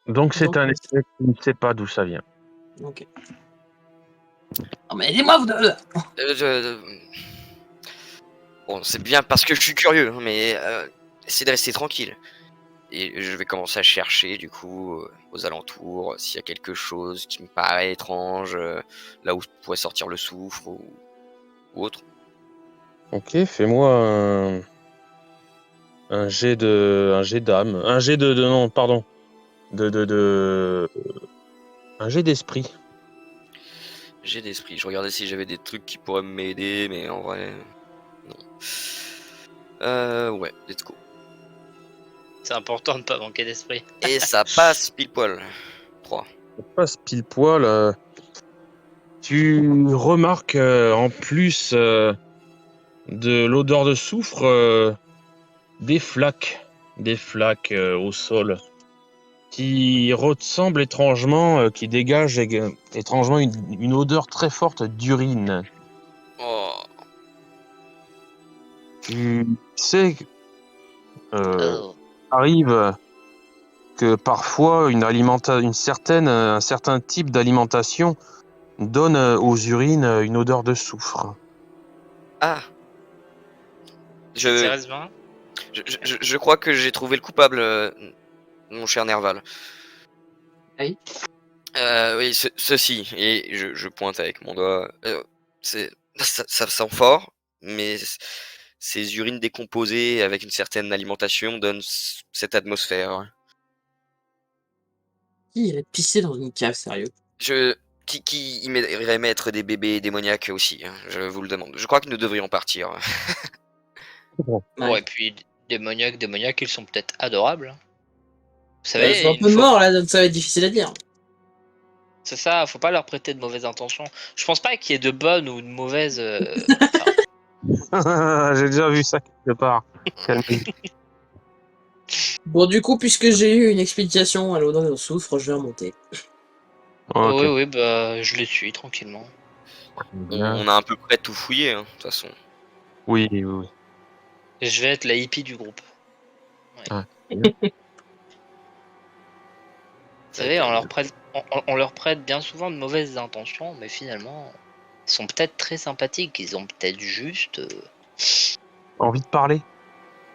Donc c'est Donc, un essai qui ne sait pas d'où ça vient. ok. Non mais aidez-moi vous deux. Bon, c'est bien parce que je suis curieux, hein, mais essayez de rester tranquille. Et je vais commencer à chercher, du coup, aux alentours, s'il y a quelque chose qui me paraît étrange, là où pourrait sortir le soufre ou autre. Ok, fais-moi un jet d'âme. Un jet non, pardon. Un jet d'esprit. J'ai d'esprit. Je regardais si j'avais des trucs qui pourraient m'aider, mais en vrai, non. Ouais, let's go. c'est important de pas manquer d'esprit. Et ça passe pile poil. 3. Ça passe pile poil. Tu remarques en plus de l'odeur de soufre des flaques. Des flaques au sol qui ressemblent étrangement, qui dégagent étrangement une odeur très forte d'urine. Oh. Tu sais, Oh. arrive que parfois un certain type d'alimentation donne aux urines une odeur de soufre. Ah. Ça Je, t'intéresse bien? je crois que j'ai trouvé le coupable, mon cher Nerval. Oui. Oui, ceci, et je pointe avec mon doigt. Ça sent fort, mais ces urines décomposées avec une certaine alimentation donnent cette atmosphère. Qui irait pisser dans une cave, sérieux? Je, qui irait mettre des bébés démoniaques aussi, hein, je vous le demande. Je crois que nous devrions partir. Ouais. Ouais, et puis démoniaques, ils sont peut-être adorables. Hein. Vous Bah, ils sont savez, un peu morts là, donc ça va être difficile à dire. c'est ça, faut pas leur prêter de mauvaises intentions. Je pense pas qu'il y ait de bonnes ou de mauvaises. J'ai déjà vu ça quelque part. Calme-toi. Bon, du coup, puisque j'ai eu une explication à l'odeur de soufre, je vais remonter. Ok. Oui, oui, bah je les suis tranquillement. On a à peu près tout fouillé, hein, de toute façon. Oui, oui, oui. Et je vais être la hippie du groupe. Ouais. Vous savez, on leur prête bien souvent de mauvaises intentions, mais finalement, ils sont peut-être très sympathiques. Ils ont peut-être juste Envie de parler?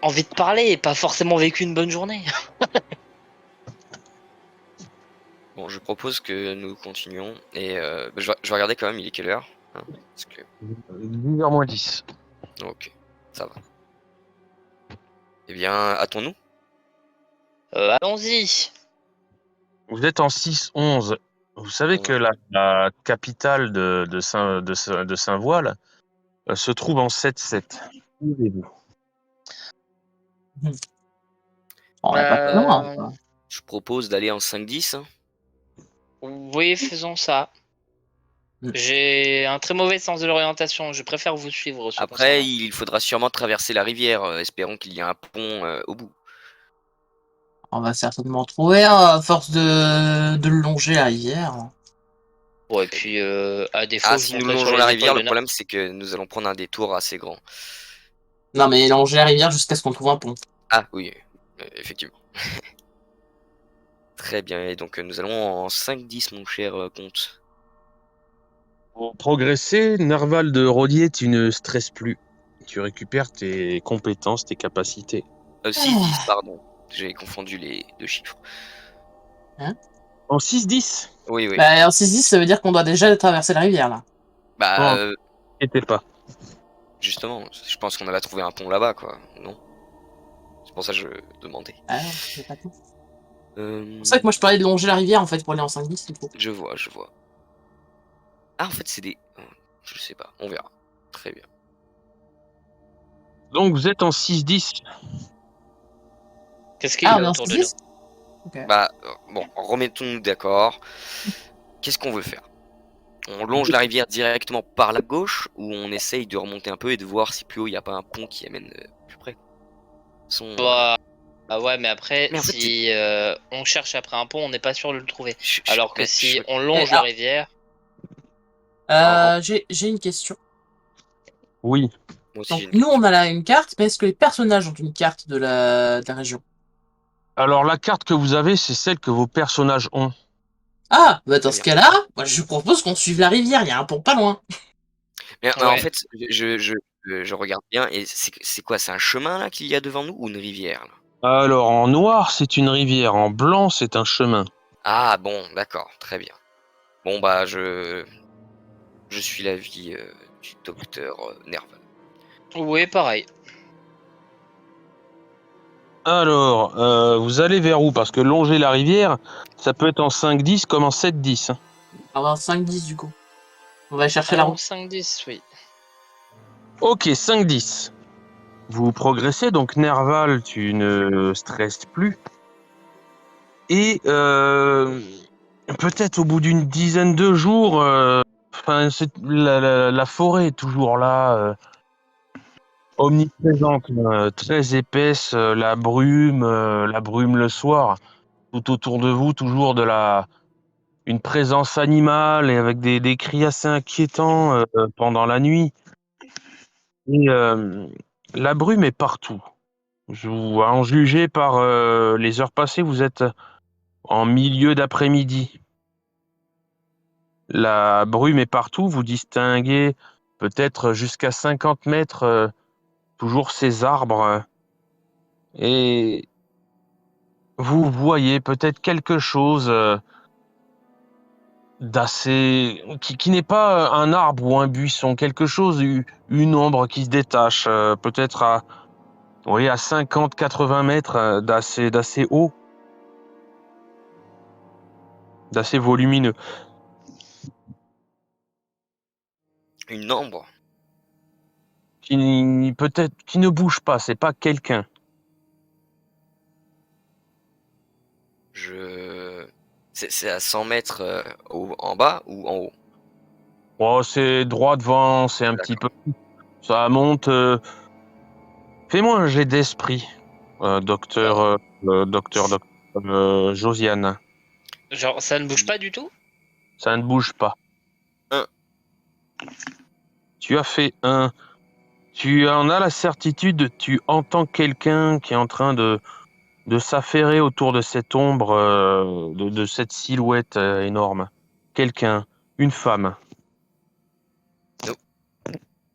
envie de parler et pas forcément vécu une bonne journée. Bon, je propose que nous continuions, et je vais regarder quand même, il est quelle heure, hein, parce que... 10h moins 10. Ok, ça va. Eh bien, hâtons-nous. Allons-y. Vous êtes en 6-11. Vous savez que la capitale de Saint-Voile se trouve en 7-7. Où allez-vous? On n'est pas très loin, Euh, quoi. Je propose d'aller en 5-10. Hein. oui, faisons ça. Mm. J'ai un très mauvais sens de l'orientation. Je préfère vous suivre ce Après, concernant. il faudra sûrement traverser la rivière, espérons qu'il y a un pont au bout. On va certainement trouver à force de longer la rivière. Bon, et puis, à défaut, Ah, je si nous monterai sur longeons la les rivière, épaules le de Ah. problème c'est que nous allons prendre un détour assez grand. Non, mais longer la rivière jusqu'à ce qu'on trouve un pont. Ah oui, effectivement. Très bien, et donc nous allons en 5-10, mon cher comte. Pour progresser, Narval de Rodier, tu ne stresses plus. Tu récupères tes compétences, tes capacités. 6-10, pardon. J'ai confondu les deux chiffres. En 6-10. Oui, oui. Bah, en 6-10, ça veut dire qu'on doit déjà traverser la rivière, là. Bah, Oh. N'était pas. justement, je pense qu'on va trouver un pont là-bas, quoi, non? C'est pour ça que je demandais. Ah non, c'est pas tout. Euh, C'est pour ça que moi je parlais de longer la rivière en fait pour aller en 5-10, c'est faux. je vois, je vois. Ah, en fait, c'est des... Je sais pas, on verra. Très bien. Donc vous êtes en 6-10. Qu'est-ce qu'il Ah, y on a est en autour de nous? 6-10? Ok. Bah, bon, remettons-nous d'accord. Qu'est-ce qu'on veut faire? On longe la rivière directement par la gauche ou on essaye de remonter un peu et de voir si plus haut il n'y a pas un pont qui amène plus près? Bah, ah ouais, mais après, Mais en fait, si on cherche après un pont, on n'est pas sûr de le trouver. je- Alors que mais si je- on longe Eh, la ah. rivière, J'ai une question. Oui. Moi aussi j'ai Donc une nous question. on a là une carte, mais est-ce que les personnages ont une carte de la région? Alors la carte que vous avez, c'est celle que vos personnages ont. Ah, bah dans Très ce bien. cas-là, moi, je propose qu'on suive la rivière, il y a un pont pas loin. Mais en Ouais. fait, je regarde bien et c'est quoi? C'est un chemin là qu'il y a devant nous ou une rivière là? Alors en noir, c'est une rivière. En blanc, c'est un chemin. Ah bon, d'accord, très bien. Bon bah je suis l'avis du docteur Nerval. oui, pareil. Alors, vous allez vers où? Parce que longer la rivière, ça peut être en 5-10 comme en 7-10. On va en 5-10 du coup. On va chercher la Alors, route. 5-10, oui. Ok, 5-10. Vous progressez, donc Nerval, tu ne stresses plus. Et peut-être au bout d'une dizaine de jours, la forêt est toujours là, omniprésente, très épaisse, la brume le soir. Tout autour de vous, toujours une présence animale et avec des cris assez inquiétants pendant la nuit. Et la brume est partout. À en juger par les heures passées, vous êtes en milieu d'après-midi. La brume est partout, vous distinguez peut-être jusqu'à 50 mètres toujours ces arbres et vous voyez peut-être quelque chose d'assez qui n'est pas un arbre ou un buisson, quelque chose, une ombre qui se détache, peut-être à 50-80 mètres d'assez haut, d'assez volumineux. Une ombre? Qui ne bouge pas, c'est pas quelqu'un. C'est à 100 mètres en bas ou en haut? Oh, c'est droit devant, c'est un petit peu. Ça monte. Fais-moi un jet d'esprit, docteur Josiane. Genre, ça ne bouge pas du tout? Ça ne bouge pas. 1. Tu as fait 1. Tu en as la certitude, tu entends quelqu'un qui est en train de s'affairer autour de cette ombre, de cette silhouette énorme. Quelqu'un, une femme.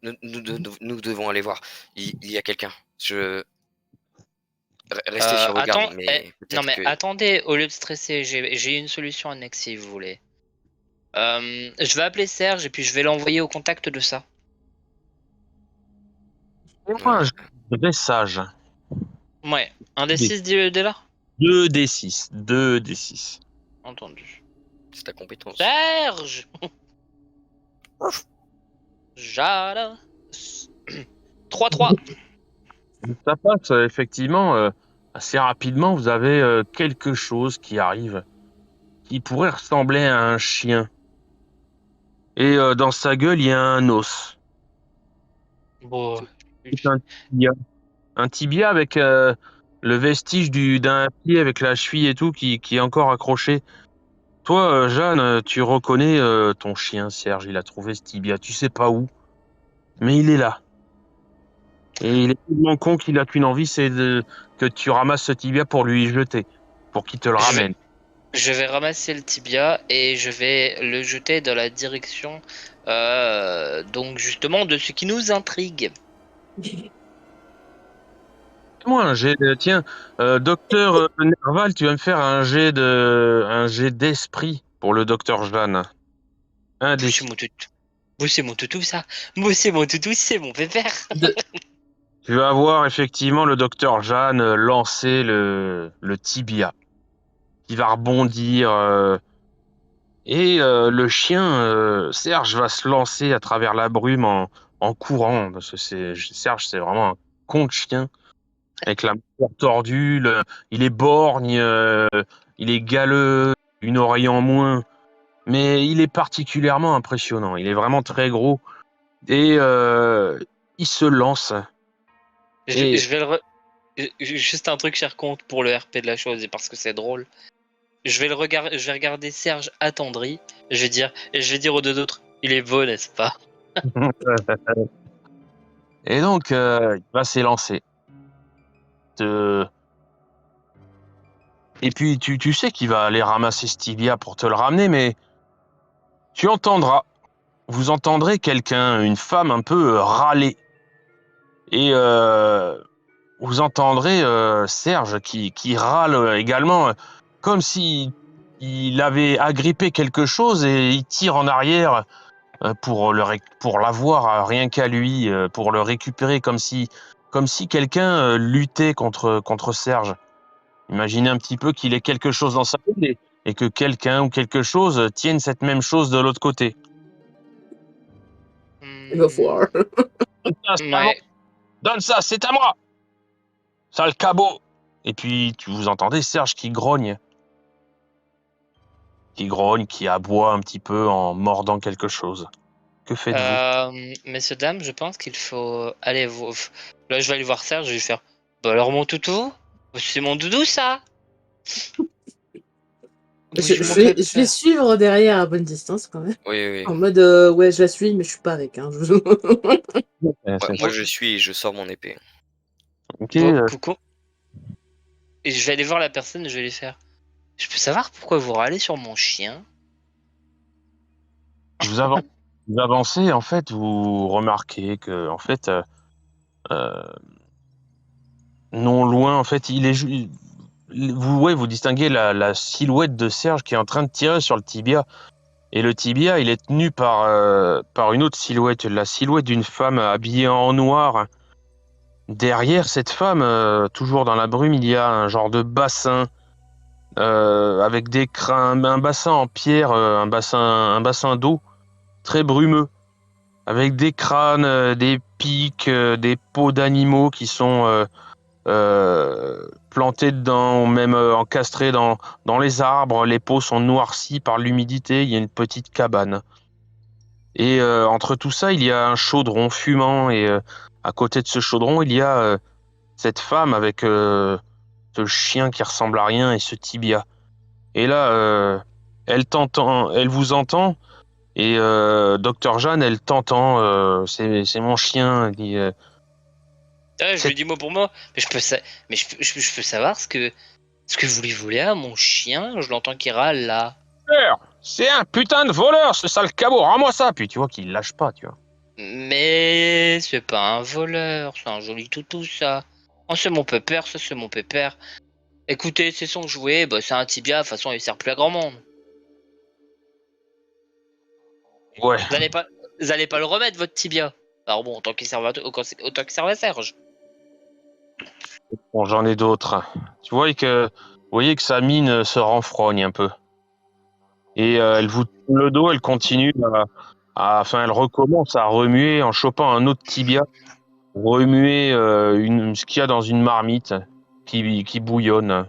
Nous devons aller voir. Il y a quelqu'un. Restez sur vos Attends, gardes, mais non peut-être mais que... attendez, au lieu de stresser, j'ai une solution annexe si vous voulez. Je vais appeler Serge et puis je vais l'envoyer au contact de ça. Fais-moi un jet de dressage. Ouais, un des Des- 6 dès là? 2d6. 2d6. Entendu. C'est ta compétence. Serge! Jada. 3-3. Ça passe, effectivement, assez rapidement. Vous avez quelque chose qui arrive, qui pourrait ressembler à un chien. Et dans sa gueule, il y a un os. Bon. C'est un tibia avec le vestige d'un pied avec la cheville et tout qui est encore accroché. Toi, Jeanne, tu reconnais ton chien, Serge. Il a trouvé ce tibia. Tu sais pas où, mais il est là. Et il est tellement con qu'il a qu'une envie, c'est que tu ramasses ce tibia pour lui jeter, pour qu'il te le Je vais, ramène. je vais ramasser le tibia et je vais le jeter dans la direction, donc justement de ce qui nous intrigue. Moi, un jet tiens, docteur Nerval, tu vas me faire un jet d'esprit pour le docteur Jeanne. Un des Moi, c'est mon toutou. Moi, c'est mon toutou, ça. Moi, c'est mon toutou, c'est mon pépère. Tu vas voir effectivement le docteur Jeanne lancer le tibia, qui va rebondir, et le chien Serge va se lancer à travers la brume en courant, parce que Serge, c'est vraiment un con de chien, avec la mâchoire tordue, il est borgne, il est galeux, une oreille en moins, mais il est particulièrement impressionnant. Il est vraiment très gros et il se lance. Et Je vais juste un truc, cher compte, pour le RP de la chose et parce que c'est drôle. Je vais regarder Serge attendri. Je vais dire aux deux autres, il est beau, n'est-ce pas? Et donc, il va s'élancer. Et puis, tu sais qu'il va aller ramasser ce tibia pour te le ramener, mais vous entendrez quelqu'un, une femme un peu râler. Et vous entendrez Serge qui râle également, comme si il avait agrippé quelque chose et il tire en arrière pour l'avoir rien qu'à lui, pour le récupérer comme si quelqu'un luttait contre Serge. Imaginez un petit peu qu'il ait quelque chose dans sa main et que quelqu'un ou quelque chose tienne cette même chose de l'autre côté. Il va voir. Donne ça, c'est à moi. Ouais. Donne ça, c'est à moi. Sale cabot. Et puis vous entendez Serge qui grogne, qui aboie un petit peu en mordant quelque chose. Que faites-vous? Messieurs, dames, je pense qu'il faut aller Là, je vais aller voir Serge, je vais lui faire. Bah alors, mon toutou? C'est mon doudou, ça? Je vais suivre derrière à bonne distance quand même. Oui, oui. En mode, ouais, je la suis, mais je suis pas avec. Hein. Moi, je suis et je sors mon épée. Ok, Coucou. Et je vais aller voir la personne, je vais lui faire. Je peux savoir pourquoi vous râlez sur mon chien? vous avancez, en fait, vous remarquez que, en fait, non loin, en fait, vous distinguez la silhouette de Serge qui est en train de tirer sur le tibia. Et le tibia, il est tenu par une autre silhouette, la silhouette d'une femme habillée en noir. Derrière cette femme, toujours dans la brume, il y a un genre de bassin avec des crins, un bassin en pierre, un bassin d'eau très brumeux, avec des crânes, des pics, des peaux d'animaux qui sont plantés dedans, ou même encastrés dans les arbres. Les peaux sont noircies par l'humidité. Il y a une petite cabane. Et entre tout ça, il y a un chaudron fumant. Et à côté de ce chaudron, il y a cette femme avec ce chien qui ressemble à rien et ce tibia. Et là, elle vous entend. Et Docteur Jeanne, elle t'entend. C'est mon chien. Elle dit, Je lui dis mot pour mot. Mais je peux savoir ce que vous lui voulez à mon chien. Je l'entends qui râle là. c'est un putain de voleur, ce sale cabot. Rends-moi ça. Puis tu vois qu'il lâche pas, tu vois. Mais c'est pas un voleur, c'est un joli toutou ça. Oh, c'est mon pépère, ça c'est mon pépère. Écoutez, c'est son jouet, bah, c'est un tibia, de toute façon il sert plus à grand monde. Ouais. Vous allez pas le remettre votre tibia. Alors bon, autant qu'il serve à Serge. Bon, j'en ai d'autres. Vous voyez que sa mine se renfrogne un peu. Et elle vous tourne le dos, elle continue enfin, elle recommence à remuer en chopant un autre tibia, remuer ce qu'il y a dans une marmite qui bouillonne.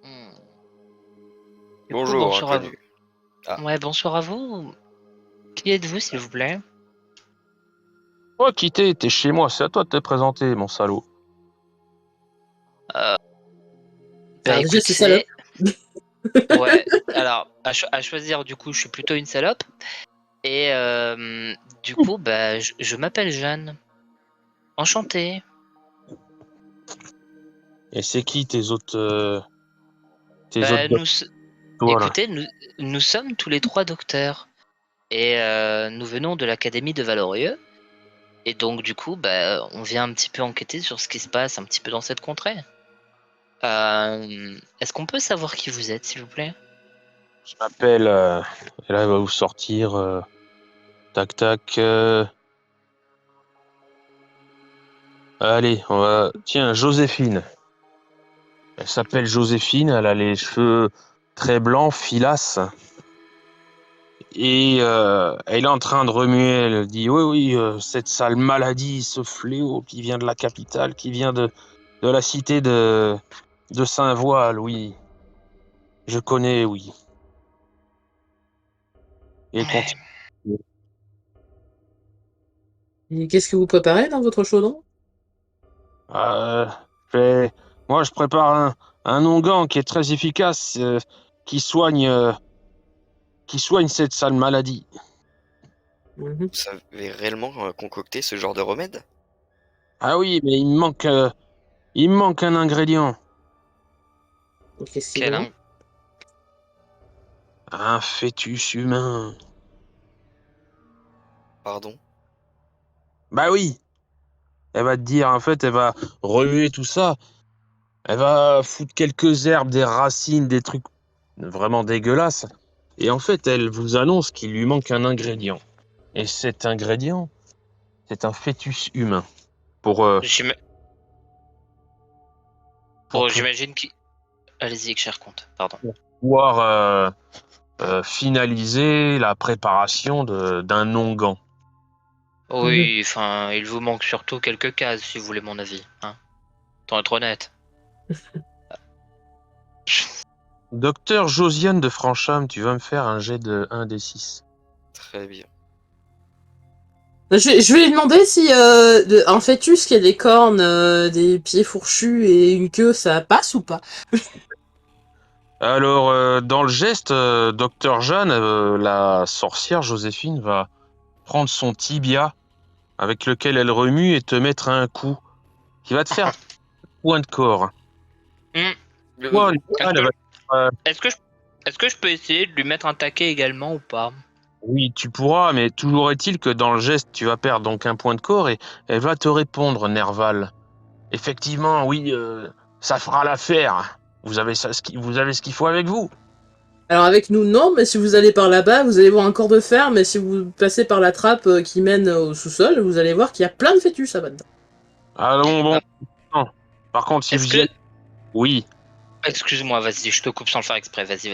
Hmm. Bonjour, Bonsoir à vous. inconnu. Ah. Ouais, bonsoir à vous. Qui êtes-vous, s'il vous plaît? Oh, quitter, t'es chez moi, c'est à toi de te présenter, mon salaud. Alors déjà, c'est salope. Ouais, alors, à choisir, du coup, je suis plutôt une salope. Et du coup, bah, je m'appelle Jeanne. Enchantée. Et c'est qui tes autres Bah, docteurs, là? écoutez, nous sommes tous les trois docteurs. Et nous venons de l'Académie de Valorieux. Et donc, du coup, bah, on vient un petit peu enquêter sur ce qui se passe un petit peu dans cette contrée. Est-ce qu'on peut savoir qui vous êtes, s'il vous plaît? Je m'appelle. Et là, il va vous sortir. Tac, tac. Allez, on va. Tiens, Joséphine. Elle s'appelle Joséphine. Elle a les cheveux très blancs, filasses. Et elle est en train de remuer. Elle dit oui, oui, cette sale maladie, ce fléau qui vient de la capitale, qui vient de la cité de Saint-Voile, oui. Je connais, oui. Et continue. Et qu'est-ce que vous préparez dans votre chaudron? Euh, je- Moi, je prépare un onguent qui est très efficace, qui soigne, euh, qui soigne cette sale maladie. Mhm. Vous savez réellement concocter ce genre de remède? Ah oui, mais il me manque un ingrédient. Qu'est-ce qu'il Quel demande? in- Un fœtus humain. Pardon? Bah oui, elle va te dire, en fait, elle va remuer tout ça. Elle va foutre quelques herbes, des racines, des trucs vraiment dégueulasses. Et en fait, elle vous annonce qu'il lui manque un ingrédient. Et cet ingrédient, c'est un fœtus humain. Pour, j'im- pour J'imagine qu'il... Allez-y, cher comte, pardon. pouvoir finaliser la préparation d'un onguent. Mhm. Oui, enfin, il vous manque surtout quelques cases, si vous voulez mon avis. Hein. Tant être honnête. Docteur Josiane de Francham, tu vas me faire un jet de 1 des 6. Très bien. Je vais lui demander si un fœtus qui a des cornes, des pieds fourchus et une queue, ça passe ou pas. Alors, dans le geste, Docteur Jeanne, la sorcière Joséphine, va prendre son tibia avec lequel elle remue et te mettre un coup qui va te faire point de corps. Hmm. Toi, Est-ce elle que, va- euh, est-ce que je, est-ce que je peux essayer de lui mettre un taquet également ou pas? oui, tu pourras, mais toujours est-il que dans le geste, tu vas perdre donc un point de corps et elle va te répondre, Nerval. Effectivement, oui, ça fera l'affaire. Vous avez ce qu'il faut avec vous. Alors avec nous, non, mais si vous allez par là-bas, vous allez voir un corps de fer, mais si vous passez par la trappe qui mène au sous-sol, vous allez voir qu'il y a plein de fœtus là-bas dedans. Allons, bon. Ah. Non. Par contre, si Est-ce vous y que... êtes... Oui, Excuse-moi, vas-y, je te coupe sans le faire exprès. Vas-y.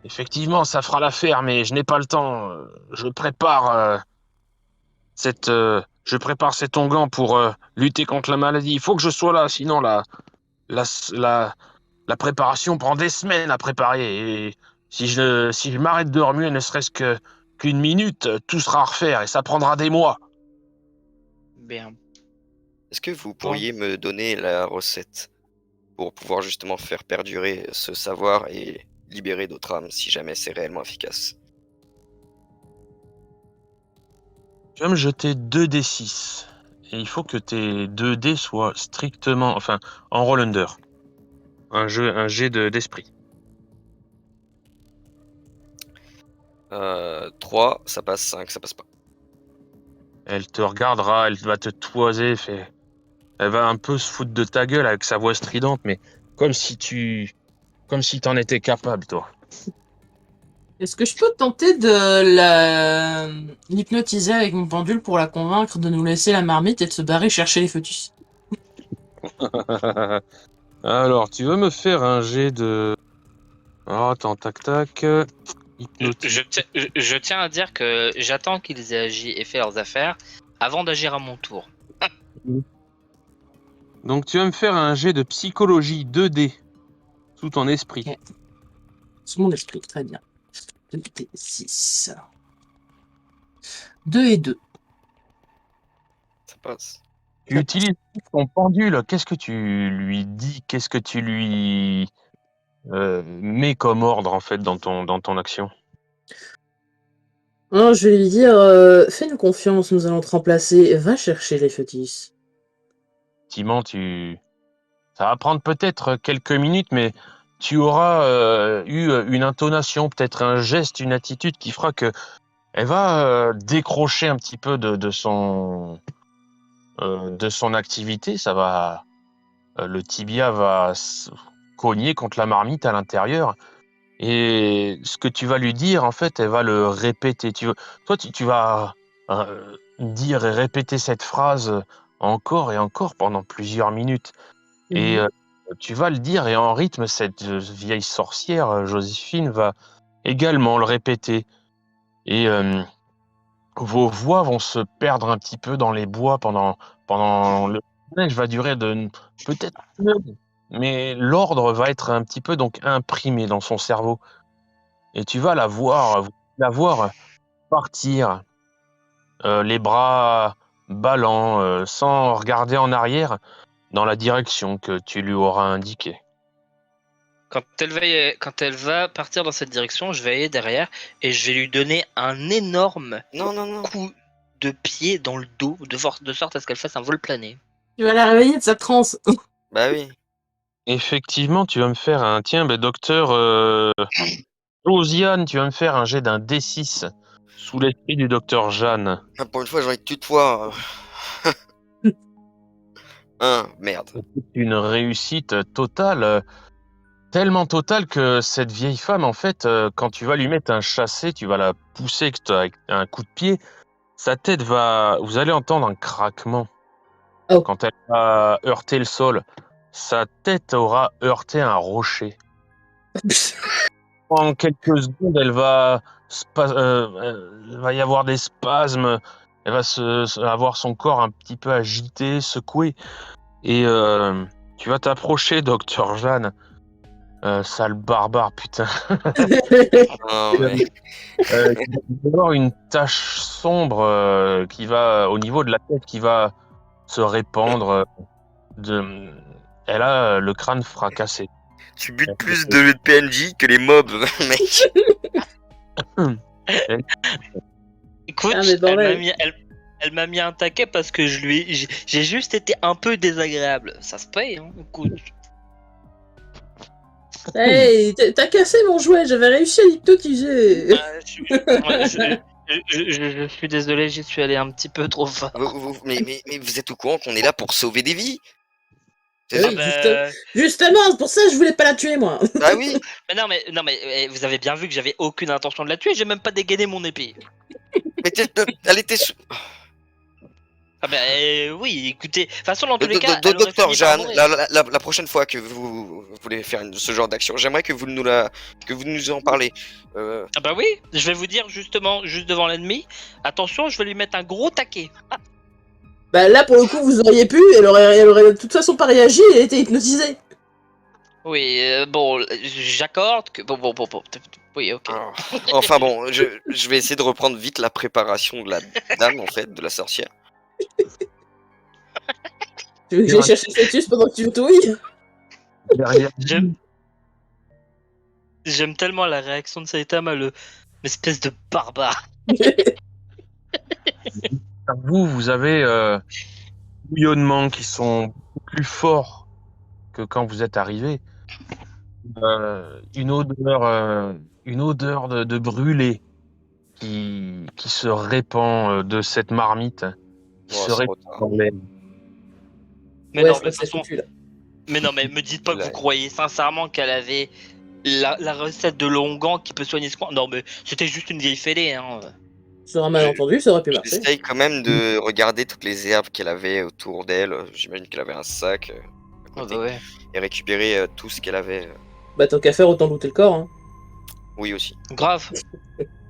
effectivement, ça fera l'affaire, mais je n'ai pas le temps. Je prépare je prépare cet onguent pour lutter contre la maladie. Il faut que je sois là, sinon la, la, la préparation prend des semaines à préparer. Et si je m'arrête de remuer ne serait-ce qu'une minute, tout sera à refaire et ça prendra des mois. Bien. Est-ce que vous Bon. pourriez me donner la recette pour pouvoir justement faire perdurer ce savoir et libérer d'autres âmes si jamais c'est réellement efficace? Tu vas me jeter 2 d6. Et il faut que tes 2 dés soient strictement, enfin, en roll under. Un jet d'esprit. 3, ça passe, 5, ça passe pas. Elle te regardera, elle va te toiser, elle va un peu se foutre de ta gueule avec sa voix stridente, mais comme si t'en étais capable, toi. Est-ce que je peux tenter de l'hypnotiser avec mon pendule pour la convaincre de nous laisser la marmite et de se barrer chercher les fœtus? Alors, tu veux me faire un jet de... Oh, attends, tac, tac. Hypnotique. Je tiens à dire que j'attends qu'ils aient agi et fait leurs affaires avant d'agir à mon tour. Donc, tu vas me faire un jet de psychologie 2D, sous ton esprit. Ok. C'est mon esprit, très bien. 2d6. 2 et 2. Ça passe. Tu utilises ton pendule. Qu'est-ce que tu lui dis? Qu'est-ce que tu lui mets comme ordre, en fait, dans ton action? Alors, je vais lui dire, fais-nous confiance, nous allons te remplacer, va chercher les fœtus. Effectivement, ça va prendre peut-être quelques minutes, mais tu auras eu une intonation, peut-être un geste, une attitude qui fera que elle va décrocher un petit peu de son activité. Le tibia va cogner contre la marmite à l'intérieur. Et ce que tu vas lui dire, en fait, elle va le répéter. Toi, tu vas dire et répéter cette phrase encore et encore pendant plusieurs minutes. Et tu vas le dire, et en rythme, cette vieille sorcière, Joséphine, va également le répéter. Et vos voix vont se perdre un petit peu dans les bois pendant le neige va durer peut-être une heure, mais l'ordre va être un petit peu donc imprimé dans son cerveau. Et tu vas la voir partir, les bras ballants, sans regarder en arrière, dans la direction que tu lui auras indiquée. Quand elle va partir dans cette direction, je vais aller derrière et je vais lui donner un énorme Non, non, non. coup de pied dans le dos, de sorte à ce qu'elle fasse un vol plané. Tu vas la réveiller de sa transe. Bah oui. Effectivement, tu vas me faire docteur Josiane, tu vas me faire un jet d'un D6 sous l'esprit du docteur Jeanne. Ah, pour une fois, j'ai envie de tutoie. Merde. C'est une réussite totale, tellement totale que cette vieille femme, en fait, quand tu vas lui mettre un chassé, tu vas la pousser avec un coup de pied, vous allez entendre un craquement. Oh. Quand elle va heurter le sol, sa tête aura heurté un rocher. En quelques secondes, il va y avoir des spasmes, elle va avoir son corps un petit peu agité, secoué, et tu vas t'approcher, docteur Jeanne, sale barbare, putain. Non, mais... Il va y avoir une tache sombre qui va, au niveau de la tête, qui va se répandre. Elle a le crâne fracassé. Tu butes plus de PNJ que les mobs, mec. Écoute, Ah, mais bordel. elle m'a mis un taquet parce que j'ai juste été un peu désagréable. Ça se paye, hein. Écoute. Hey, t'as cassé mon jouet, j'avais réussi à l'hypnotiser. Je suis désolé, j'y suis allé un petit peu trop fort. Mais vous êtes au courant qu'on est là pour sauver des vies? Oui, justement, c'est pour ça que je voulais pas la tuer, moi. Bah oui. Mais non, mais vous avez bien vu que j'avais aucune intention de la tuer, j'ai même pas dégainé mon épée. Mais elle était... Ah bah oui, écoutez, de toute façon dans tous les cas, elle aurait Docteur fini par Jeanne, mourir. la prochaine fois que vous voulez faire ce genre d'action, j'aimerais que vous nous en parlez. Ah bah oui, je vais vous dire justement, juste devant l'ennemi, attention, je vais lui mettre un gros taquet. Bah là, pour le coup, vous auriez pu, elle aurait de toute façon pas réagi, elle était hypnotisée. Oui, bon, j'accorde que... Bon, oui, ok. Enfin bon, je vais essayer de reprendre vite la préparation de la dame, en fait, de la sorcière. Tu veux que j'aille chercher Fœtus pendant que tu touilles? J'aime tellement la réaction de Saitama, l'espèce de barbare. Vous avez bouillonnements qui sont plus forts que quand vous êtes arrivé. Une odeur de brûlé qui se répand de cette marmite, qui se répand dans l'air. Mais ouais, non, je mais de passe toute façon, foutu, là. mais non, mais me dites pas que vous croyez sincèrement qu'elle avait la recette de Longan qui peut soigner ce coin. Non, mais c'était juste une vieille fêlée, hein. Sur un malentendu, ça aurait pu marcher. J'essaye quand même de regarder toutes les herbes qu'elle avait autour d'elle. J'imagine qu'elle avait un sac à côté. Ouais. Et récupérer tout ce qu'elle avait. Bah tant qu'à faire, autant looter le corps, hein. Oui, aussi. Grave.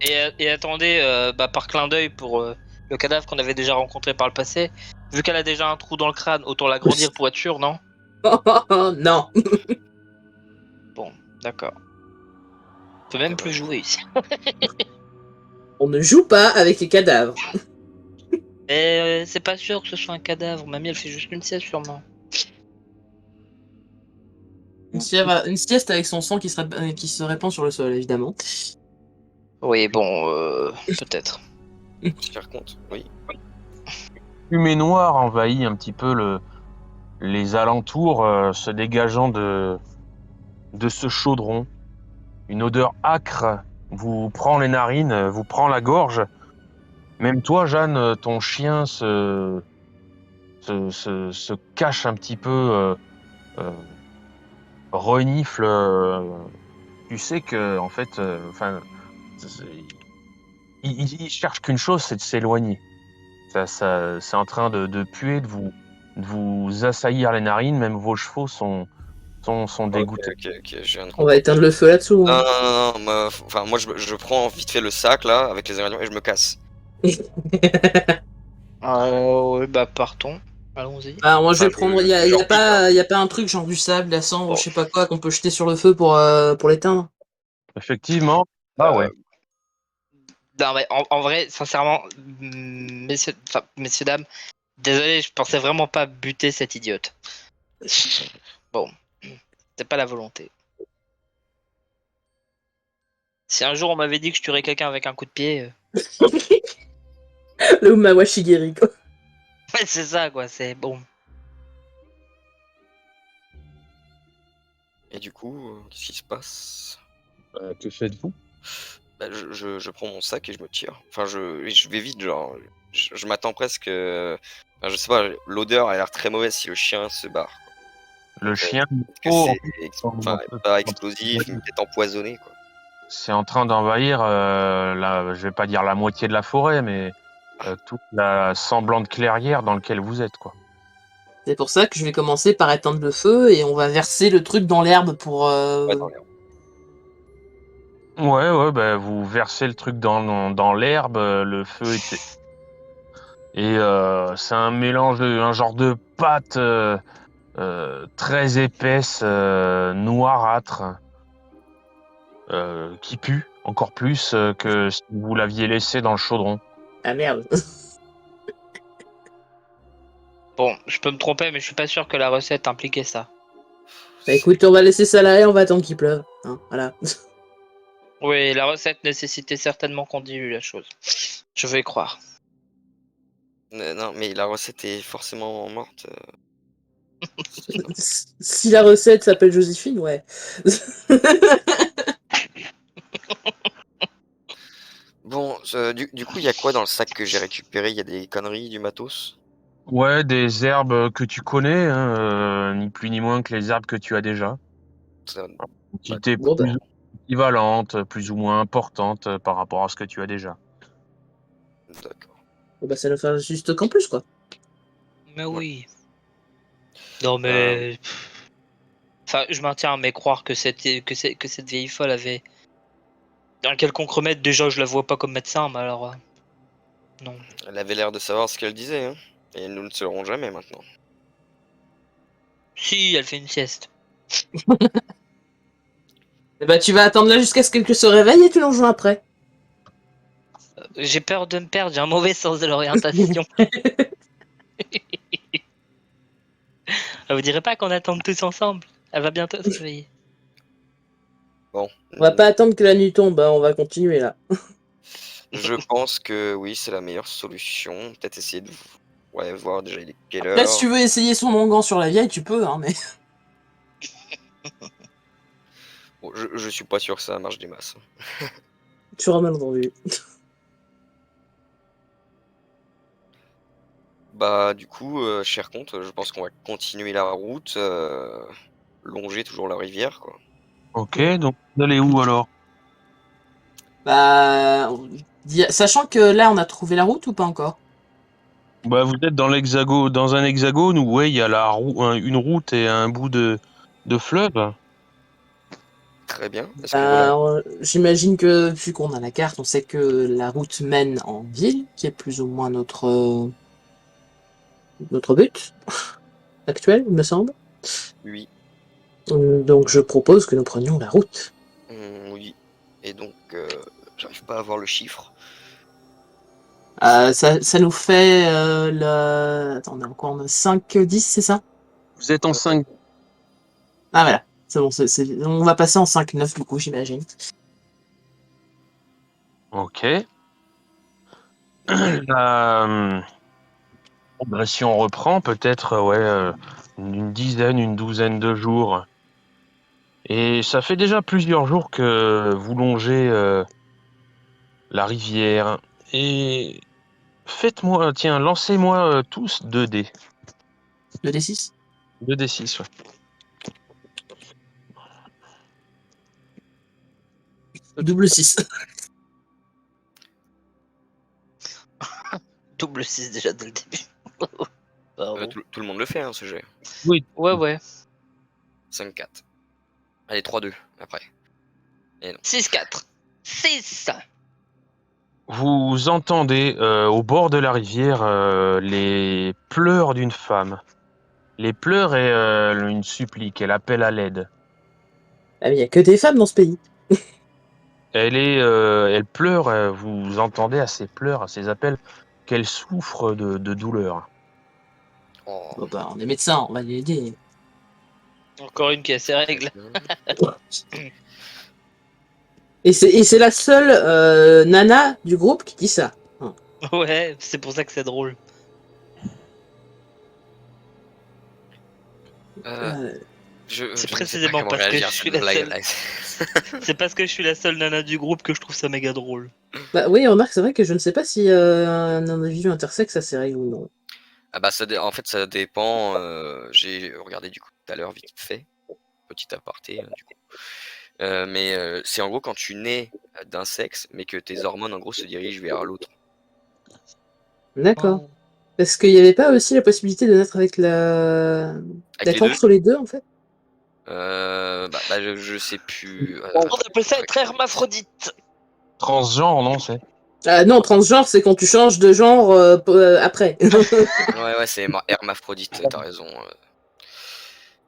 Et attendez, par clin d'œil pour le cadavre qu'on avait déjà rencontré par le passé, vu qu'elle a déjà un trou dans le crâne, autant l'agrandir pour être sûr, non? Non. Bon, d'accord. On peut même plus jouer ici. On ne joue pas avec les cadavres. Mais c'est pas sûr que ce soit un cadavre. Mamie, elle fait juste une sieste sûrement. Une sieste avec son sang qui se répand sur le sol, évidemment. Oui, bon, peut-être. Par contre, oui. Fumée noire envahit un petit peu les alentours, se dégageant de ce chaudron. Une odeur âcre vous prend les narines, vous prend la gorge. Même toi, Jeanne, ton chien se cache un petit peu, euh, renifle. Tu sais que, en fait, il cherche qu'une chose, c'est de s'éloigner. C'est en train de puer, de vous assaillir les narines. Même vos chevaux sont dégoûtés. Ok, je viens de On va comprendre. éteindre le feu là-dessous. Non, Hein. non, non, moi je prends vite fait le sac là, avec les ingrédients et je me casse. Ouais, bah partons. Allons-y. Alors moi je Enfin, vais prendre. je Y a repique, hein. pas, y a pas un truc genre du sable, de la cendre, Bon. je sais pas quoi qu'on peut jeter sur le feu pour l'éteindre. Effectivement. Ah ouais. Non, mais en vrai, sincèrement, messieurs, dames, désolé, je pensais vraiment pas buter cette idiote. Bon, c'est pas la volonté. Si un jour on m'avait dit que je tuerais quelqu'un avec un coup de pied, Le Umawashigiri quoi. ouais, c'est ça quoi, c'est bon. Et du coup, qu'est-ce qui se passe? Que faites-vous? Bah, je prends mon sac et je me tire. Enfin, je vais vite, genre. Je m'attends presque. Enfin, je sais pas, l'odeur a l'air très mauvaise si le chien se barre. Le chien, Que c'est enfin, pas explosif, mais peut-être empoisonné, quoi. c'est en train d'envahir, je vais pas dire la moitié de la forêt, mais toute la semblante clairière dans laquelle vous êtes, quoi. C'est pour ça que je vais commencer par éteindre le feu et on va verser le truc dans l'herbe pour. Ouais, dans l'herbe. Ouais, bah, vous versez le truc dans l'herbe, le feu était... Et c'est un mélange, un genre de pâte très épaisse, noirâtre, qui pue encore plus que si vous l'aviez laissé dans le chaudron. Ah merde. Bon, je peux me tromper, mais je suis pas sûr que la recette impliquait ça. Bah écoute, on va laisser ça là et on va attendre qu'il pleuve. Hein, voilà. Oui, la recette nécessitait certainement qu'on dilue la chose. Je vais y croire. Non, mais la recette est forcément morte. Si la recette s'appelle Joséphine, ouais. Bon, du coup, il y a quoi dans le sac que j'ai récupéré? Il y a des conneries, du matos? Ouais, des herbes que tu connais, hein, ni plus ni moins que les herbes que tu as déjà. Ça- Quantité Bon bah. plus équivalente, plus ou moins importante par rapport à ce que tu as déjà. D'accord. Bon bah ça nous fait juste qu'en plus quoi. Mais oui. Non mais... Enfin, je maintiens, mais croire que cette vieille folle avait un quelconque remède, déjà je la vois pas comme médecin, mais alors... non. Elle avait l'air de savoir ce qu'elle disait, hein. Et nous ne le saurons jamais maintenant. Si, elle fait une sieste. Et bah tu vas attendre là jusqu'à ce qu'elle se réveille et tu l'en joues après. J'ai peur de me perdre, j'ai un mauvais sens de l'orientation. Vous direz pas qu'on attende tous ensemble? Elle va bientôt se réveiller. Bon. On va pas attendre que la nuit tombe, hein, on va continuer là. Je pense que oui, c'est la meilleure solution. Peut-être essayer de voir déjà il est quelle Là si heure. tu veux essayer son onguent sur la vieille, tu peux, hein, mais. Bon, je suis pas sûr que ça marche des masses. Tu auras mal entendu. Bah du coup, cher comte, je pense qu'on va continuer la route, longer toujours la rivière, quoi. Ok, donc vous allez où alors? Bah. Sachant que là on a trouvé la route ou pas encore? Bah, vous êtes dans l'hexagone, dans un hexagone où ouais, il y a une route et un bout de fleuve. Très bien. Est-ce que voilà. J'imagine que vu qu'on a la carte, on sait que la route mène en ville, qui est plus ou moins notre but actuel, il me semble. Oui. Donc je propose que nous prenions la route. Oui. Et donc, j'arrive pas à voir le chiffre. Ça nous fait le... Attends, on a 5-10, c'est ça? Vous êtes en 5. Ah voilà, c'est bon, on va passer en 5-9 du coup, j'imagine. Ok. Si on reprend, peut-être une dizaine, une douzaine de jours. Et ça fait déjà plusieurs jours que vous longez la rivière. Et faites-moi, tiens, lancez-moi tous 2 dés. Le D6? 2 d 6, ouais. Double 6. Double 6 déjà dès le début. Pardon. Tout le monde le fait, hein, ce jet. Oui. Ouais. 5-4. Allez, 3-2 après. 6-4. 6. Vous entendez au bord de la rivière les pleurs d'une femme. Les pleurs et une supplique, elle appelle à l'aide. Ah mais il y a que des femmes dans ce pays. Elle pleure, vous entendez à ses pleurs, à ses appels, qu'elle souffre de douleur. Oh. Bon bah, on est médecin, on va l'aider. Encore une qui a ses règles. Et c'est la seule nana du groupe qui dit ça. Ouais, c'est pour ça que c'est drôle. Je C'est ne sais pas précisément comment parce que réagir à je suis cette la blague, seule. là. C'est parce que je suis la seule nana du groupe que je trouve ça méga drôle. Bah oui, remarque, c'est vrai que je ne sais pas si un individu intersexe a ses règles ou non. Ah bah en fait ça dépend. J'ai regardé du coup tout à l'heure vite fait, petit aparté du coup. Mais c'est en gros quand tu nais d'un sexe, mais que tes hormones en gros se dirigent vers l'autre. D'accord. Oh. Parce qu'il n'y avait pas aussi la possibilité de naître avec la... Avec d'être les deux entre les deux, en fait? je sais plus. On appelle ça être hermaphrodite. Transgenre, non, c'est Non, transgenre, c'est quand tu changes de genre après. Ouais, c'est hermaphrodite, t'as raison.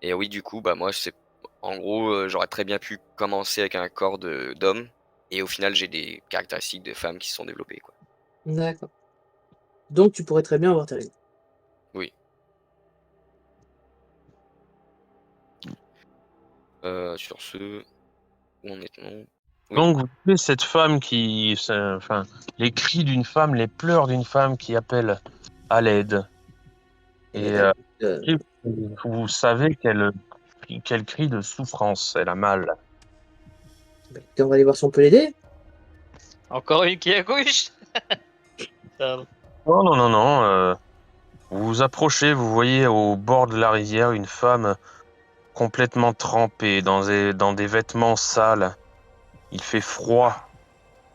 Et oui, du coup, bah moi, c'est en gros, j'aurais très bien pu commencer avec un corps d'homme, et au final, j'ai des caractéristiques de femme qui se sont développées, quoi. D'accord. Donc tu pourrais très bien avoir tes règles. Oui. Sur ce, où en est-on? Oui. Donc vous avez cette femme les cris d'une femme, les pleurs d'une femme qui appelle à l'aide. Et vous savez qu'elle crie de souffrance, elle a mal. On va aller voir si on peut l'aider. Encore une qui accouche. Pardon. Non. Vous vous approchez, vous voyez au bord de la rivière une femme complètement trempée dans des vêtements sales. Il fait froid.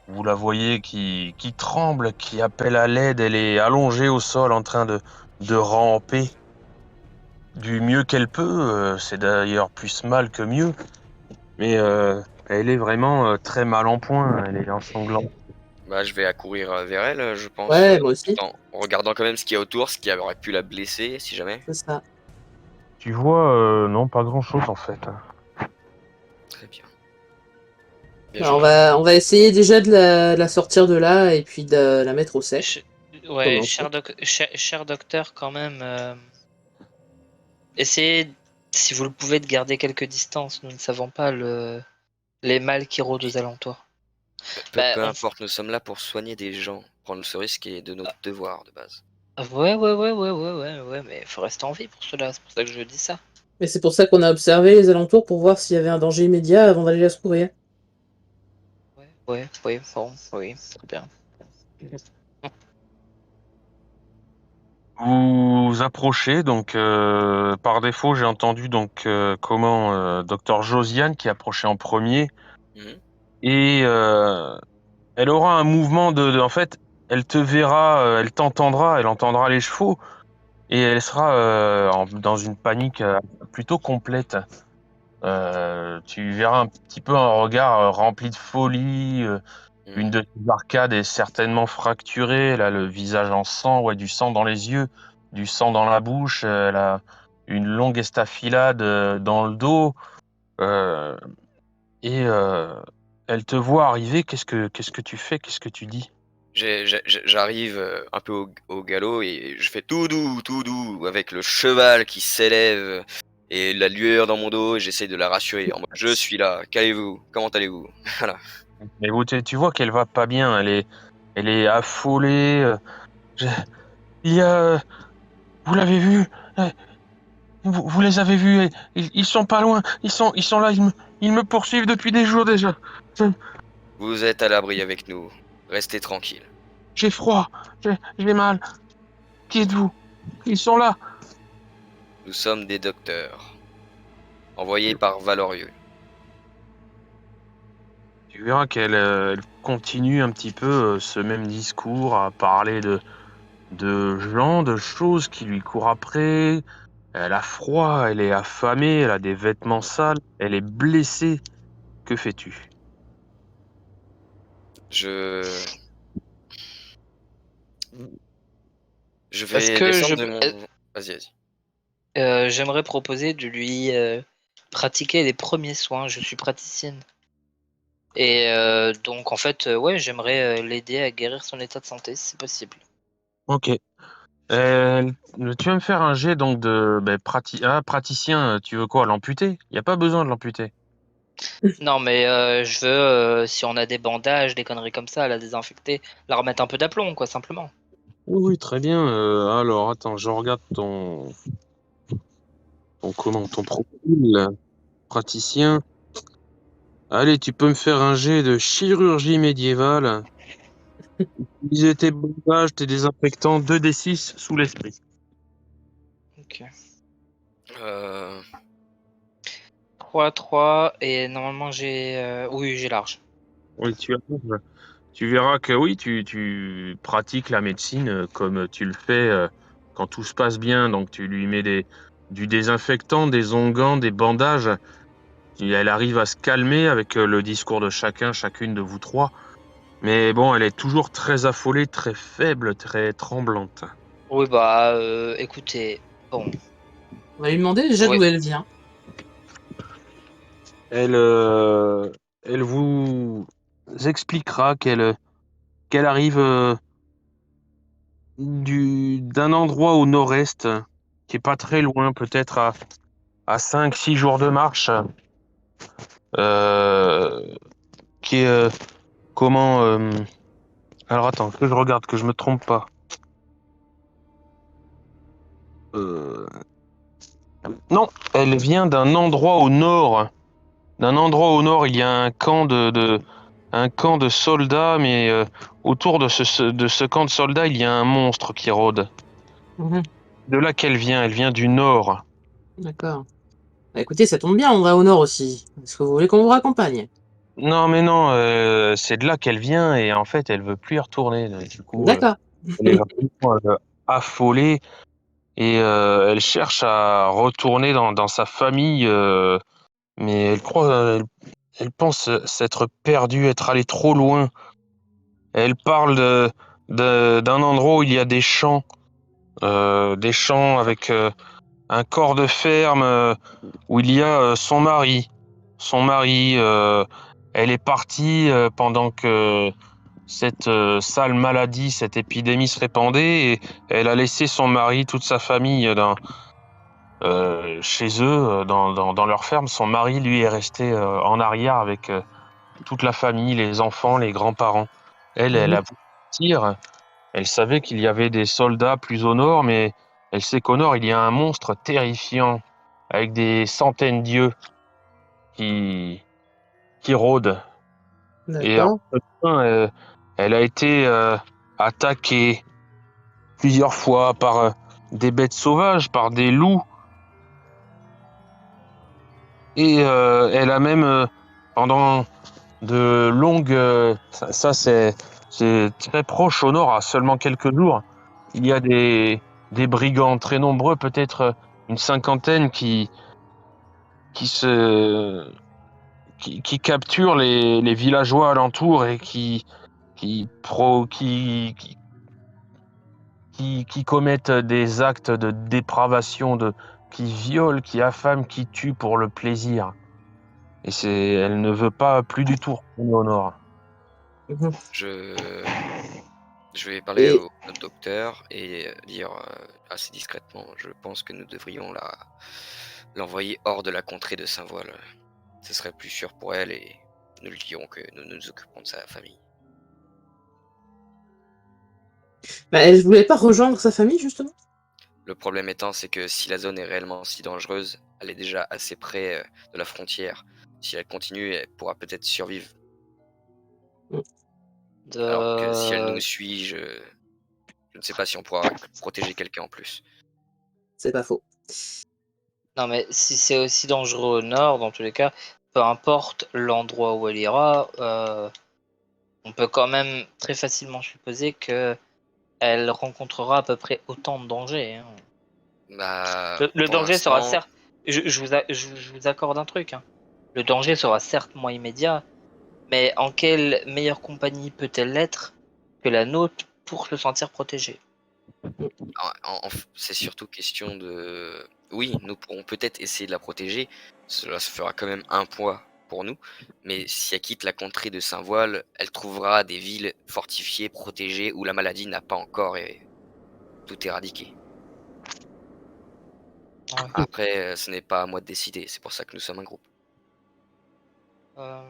Vous la voyez qui tremble, qui appelle à l'aide. Elle est allongée au sol en train de ramper du mieux qu'elle peut. C'est d'ailleurs plus mal que mieux. Mais elle est vraiment très mal en point. Elle est ensanglante. Bah, je vais accourir vers elle, je pense, Ouais, moi aussi, tout en regardant quand même ce qu'il y a autour, ce qui aurait pu la blesser, si jamais. c'est ça. Tu vois, non, pas grand-chose en fait. Très bien. Alors, on va essayer déjà de la sortir de là et puis de la mettre au sec. Ouais, Comment cher docteur, quand même. Essayez, si vous le pouvez, de garder quelques distances. Nous ne savons pas les mâles qui rôdent aux alentours. Peu importe, nous sommes là pour soigner des gens. Prendre ce risque est de notre devoir de base. Ouais, mais il faut rester en vie pour cela. C'est pour ça que je dis ça. Mais c'est pour ça qu'on a observé les alentours pour voir s'il y avait un danger immédiat avant d'aller la secourir. Oui, bon, oui, très bien. Vous approchez, donc par défaut, j'ai entendu Dr Josiane qui approchait en premier. Mhm. Et elle aura un mouvement en fait, elle te verra, elle t'entendra, elle entendra les chevaux. Et elle sera dans une panique plutôt complète. Tu verras un petit peu un regard rempli de folie. Une de ses arcades est certainement fracturée. Elle a le visage en sang, ouais, du sang dans les yeux, du sang dans la bouche. Elle a une longue estafilade dans le dos. Et elle te voit arriver. Qu'est-ce que tu fais? Qu'est-ce que tu dis? J'arrive un peu au galop et je fais tout doux, avec le cheval qui s'élève et la lueur dans mon dos et j'essaie de la rassurer en mode je suis là, qu'allez-vous, comment allez-vous? Voilà. Mais tu vois qu'elle va pas bien, elle est affolée. Je- Il y a, vous l'avez vu? euh, vous les avez vus? Ils sont pas loin. Ils sont là. Ils me poursuivent depuis des jours déjà. Je- Vous êtes à l'abri avec nous, restez tranquille. J'ai froid. J'ai mal. Qui êtes-vous? Ils sont là. Nous sommes des docteurs, envoyés par Valorieux. Tu verras qu'elle elle continue un petit peu ce même discours à parler de gens, de choses qui lui courent après. Elle a froid, elle est affamée, elle a des vêtements sales, elle est blessée. Que fais-tu? Je... Je Est-ce vais que descendre de mon... Vas-y. j'aimerais proposer de lui pratiquer les premiers soins. Je suis praticienne. Et donc, en fait, ouais, j'aimerais l'aider à guérir son état de santé, si c'est possible. Ok. Tu vas me faire un jet donc de praticien, tu veux quoi, l'amputer? Il n'y a pas besoin de l'amputer. Non, mais je veux, si on a des bandages, des conneries comme ça, la désinfecter, la remettre un peu d'aplomb, quoi, simplement. Oui, oui, très bien. Alors, attends, je regarde ton profil, praticien. Allez, tu peux me faire un jet de chirurgie médiévale. Utiliser tes bandages, tes désinfectants, 2d6 sous l'esprit. Ok. Euh, 3, et normalement j'ai... Oui, j'ai large. Oui, tu verras que oui, tu pratiques la médecine comme tu le fais quand tout se passe bien. Donc, tu lui mets du désinfectant, des onguents, des bandages. Et elle arrive à se calmer avec le discours de chacune de vous trois. Mais bon, elle est toujours très affolée, très faible, très tremblante. Oui, bah, écoutez, bon, On va lui demander déjà oui, d'où elle vient. Elle, elle vous expliquera qu'elle arrive d'un endroit au nord-est, qui est pas très loin, peut-être à 5-6 jours de marche, euh, qui est comment alors attends, que je regarde, que je me trompe pas. Euh, non, elle vient d'un endroit au nord. D'un endroit au nord, il y a un camp de soldats, mais autour de ce camp de soldats, il y a un monstre qui rôde. Mhm. De là qu'elle vient, elle vient du nord. D'accord. Bah, écoutez, ça tombe bien, on va au nord aussi. Est-ce que vous voulez qu'on vous raccompagne? Non, mais non, c'est de là qu'elle vient et en fait, elle veut plus y retourner. Du coup, D'accord. elle est vraiment affolée et elle cherche à retourner dans sa famille, mais elle pense s'être perdue, être allée trop loin. Elle parle d'un endroit où il y a des champs avec un corps de ferme où il y a son mari. Son mari, elle est partie pendant que cette sale maladie, cette épidémie se répandait et elle a laissé son mari, toute sa famille chez eux, dans leur ferme. Son mari, lui, est resté en arrière avec toute la famille, les enfants, les grands-parents. Elle Mhm. a voulu partir. Elle savait qu'il y avait des soldats plus au nord, mais elle sait qu'au nord, il y a un monstre terrifiant avec des centaines d'yeux qui, qui rôdent. Et D'accord. elle a été attaquée plusieurs fois par des bêtes sauvages, par des loups. Et elle a même, pendant de longues... c'est très proche au nord, à seulement quelques jours. Il y a des brigands très nombreux, peut-être une cinquantaine, qui, se, qui capturent les villageois alentours et qui, pro, qui commettent des actes de dépravation, qui violent, qui affament, qui tuent pour le plaisir. Et elle ne veut pas plus du tout retourner au nord. Mhm. je... Je vais parler Et au notre docteur et dire assez discrètement, je pense que nous devrions l'envoyer hors de la contrée de Saint-Voile. Ce serait plus sûr pour elle et nous lui dirons que nous nous occuperons de sa famille. bah, elle voulait pas rejoindre sa famille, justement? Le problème étant, c'est que si la zone est réellement si dangereuse, elle est déjà assez près de la frontière. Si elle continue, elle pourra peut-être survivre. Alors que si elle nous suit, je ne sais pas si on pourra protéger quelqu'un en plus. C'est pas faux. Non, mais si c'est aussi dangereux au nord, dans tous les cas, peu importe l'endroit où elle ira, on peut quand même très facilement supposer que elle rencontrera à peu près autant de dangers, hein. Bah, Le pour danger sera l'instant, certes. Je vous accorde un truc, hein. Le danger sera certes moins immédiat, mais en quelle meilleure compagnie peut-elle être que la nôtre pour se sentir protégée? c'est surtout question de... Oui, nous pourrons peut-être essayer de la protéger, cela se fera quand même un poids pour nous, mais si elle quitte la contrée de Saint-Voile, elle trouvera des villes fortifiées, protégées, où la maladie n'a pas encore tout éradiqué. Ouais. Après, ce n'est pas à moi de décider, c'est pour ça que nous sommes un groupe. Euh,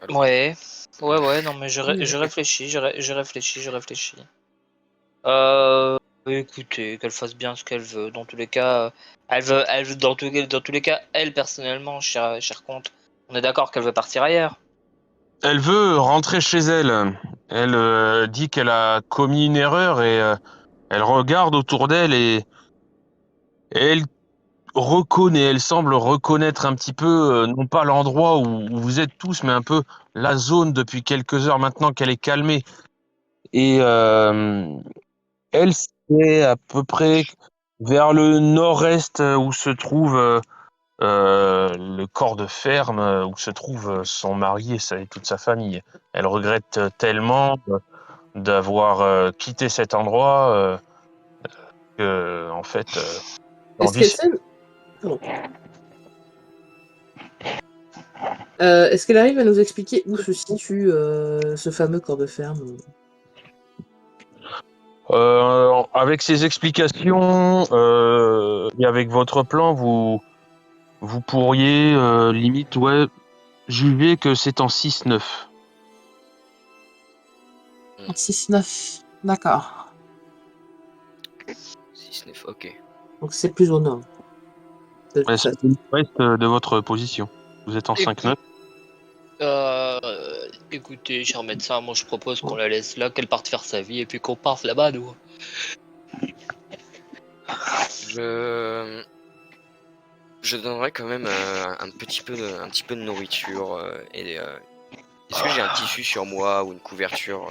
Allô? Ouais, ouais, non, mais je Ok. réfléchis, je réfléchis. Écoutez, qu'elle fasse bien ce qu'elle veut. Dans tous les cas, elle veut dans tous les cas, elle personnellement, cher comte, on est d'accord qu'elle veut partir ailleurs. Elle veut rentrer chez elle. Elle dit qu'elle a commis une erreur et elle regarde autour d'elle et elle reconnaît, elle semble reconnaître un petit peu, non pas l'endroit où vous êtes tous, mais un peu la zone depuis quelques heures maintenant qu'elle est calmée. Et elle, c'est à peu près vers le nord-est où se trouve le corps de ferme, où se trouve son mari et toute sa famille. Elle regrette tellement d'avoir quitté cet endroit que, en fait, Est-ce l'envie qu'elle se... sait... Pardon. Est-ce qu'elle arrive à nous expliquer où se situe ce fameux corps de ferme? Avec ces explications et avec votre plan, vous pourriez limite juger que c'est en 6-9. En 6-9. D'accord. 6-9, ok. Donc c'est plus au nord. De toute Ouais, c'est façon. le reste de votre position. Vous êtes en 5-9. Écoutez, cher médecin, moi je propose qu'on la laisse là, qu'elle parte faire sa vie et puis qu'on parte là-bas, nous. Je... Je donnerais quand même un un petit peu de nourriture est-ce que j'ai un tissu sur moi ou une couverture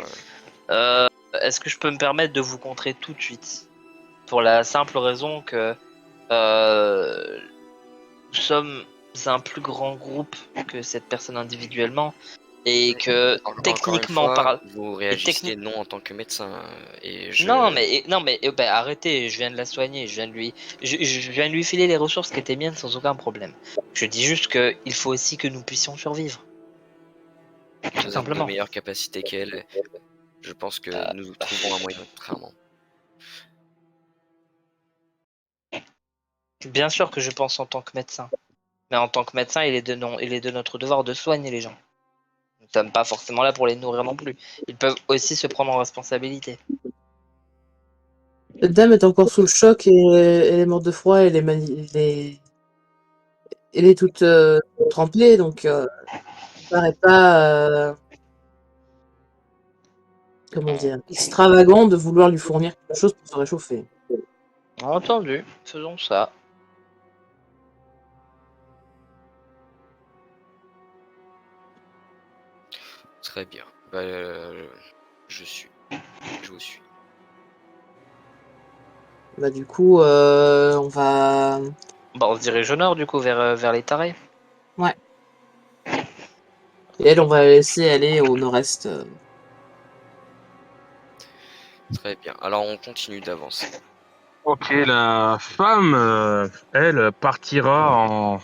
Est-ce que je peux me permettre de vous contrer tout de suite? Pour la simple raison que euh, nous sommes un plus grand groupe que cette personne individuellement et que Encore une techniquement fois, par vous et réagissez technique non en tant que médecin et non mais ben, arrêtez, je viens de la soigner, je viens de lui filer les ressources qui étaient miennes sans aucun problème. Je dis juste que il faut aussi que nous puissions survivre, tout nous avons de simplement. meilleures capacités qu'elle. Je pense que nous trouverons un moyen, clairement. Bien sûr que je pense en tant que médecin, mais en tant que médecin, il est de notre devoir de soigner les gens. Nous ne sommes pas forcément là pour les nourrir non plus. Ils peuvent aussi se prendre en responsabilité. Cette dame est encore sous le choc et elle est morte de froid, elle est toute trempée, donc ça paraît pas, comment dire, extravagant de vouloir lui fournir quelque chose pour se réchauffer. Entendu, faisons ça. Très bien. Bah, je suis. Je vous suis. Bah du coup, on va... Bon, on se dirige au nord du coup vers les tarés. Ouais. Et elle, on va la laisser aller au nord-est. Très bien. Alors on continue d'avancer. Ok, la femme, elle, partira en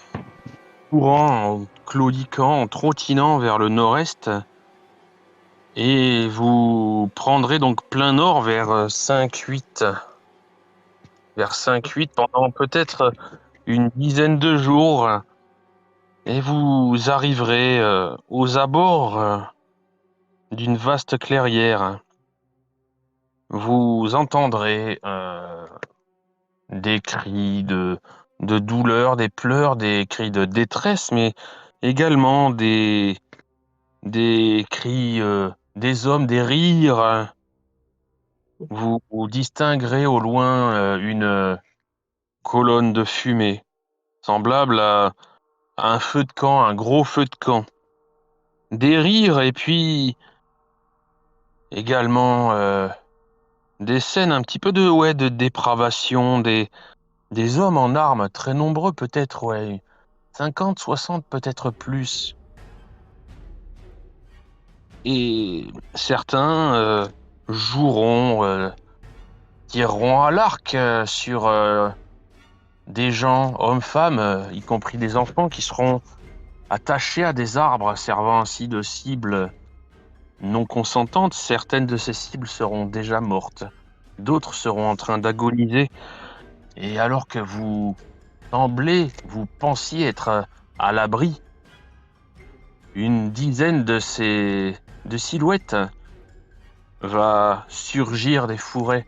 courant, en claudiquant, en trottinant vers le nord-est. Et vous prendrez donc plein nord vers 5-8. Vers 5-8 pendant peut-être une dizaine de jours. Et vous arriverez aux abords d'une vaste clairière. Vous entendrez des cris de douleur, des pleurs, des cris de détresse, mais également des cris des hommes, des rires. Vous distinguerez au loin une colonne de fumée, semblable à un feu de camp, un gros feu de camp. Des rires et puis également des scènes un petit peu de dépravation, des hommes en armes très nombreux, peut-être 50, 60, peut-être plus. Et certains joueront, tireront à l'arc sur des gens, hommes, femmes, y compris des enfants, qui seront attachés à des arbres, servant ainsi de cibles non consentantes. Certaines de ces cibles seront déjà mortes. D'autres seront en train d'agoniser. Et alors que vous pensiez être à l'abri, une dizaine de silhouettes va surgir des fourrés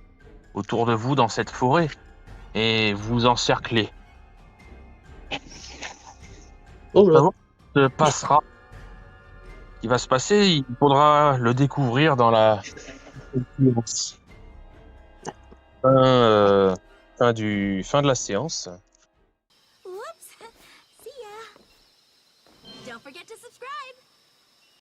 autour de vous dans cette forêt et vous encercler. Oh là. Avant que se passera, ce qui va se passer, il faudra le découvrir dans la fin de la séance.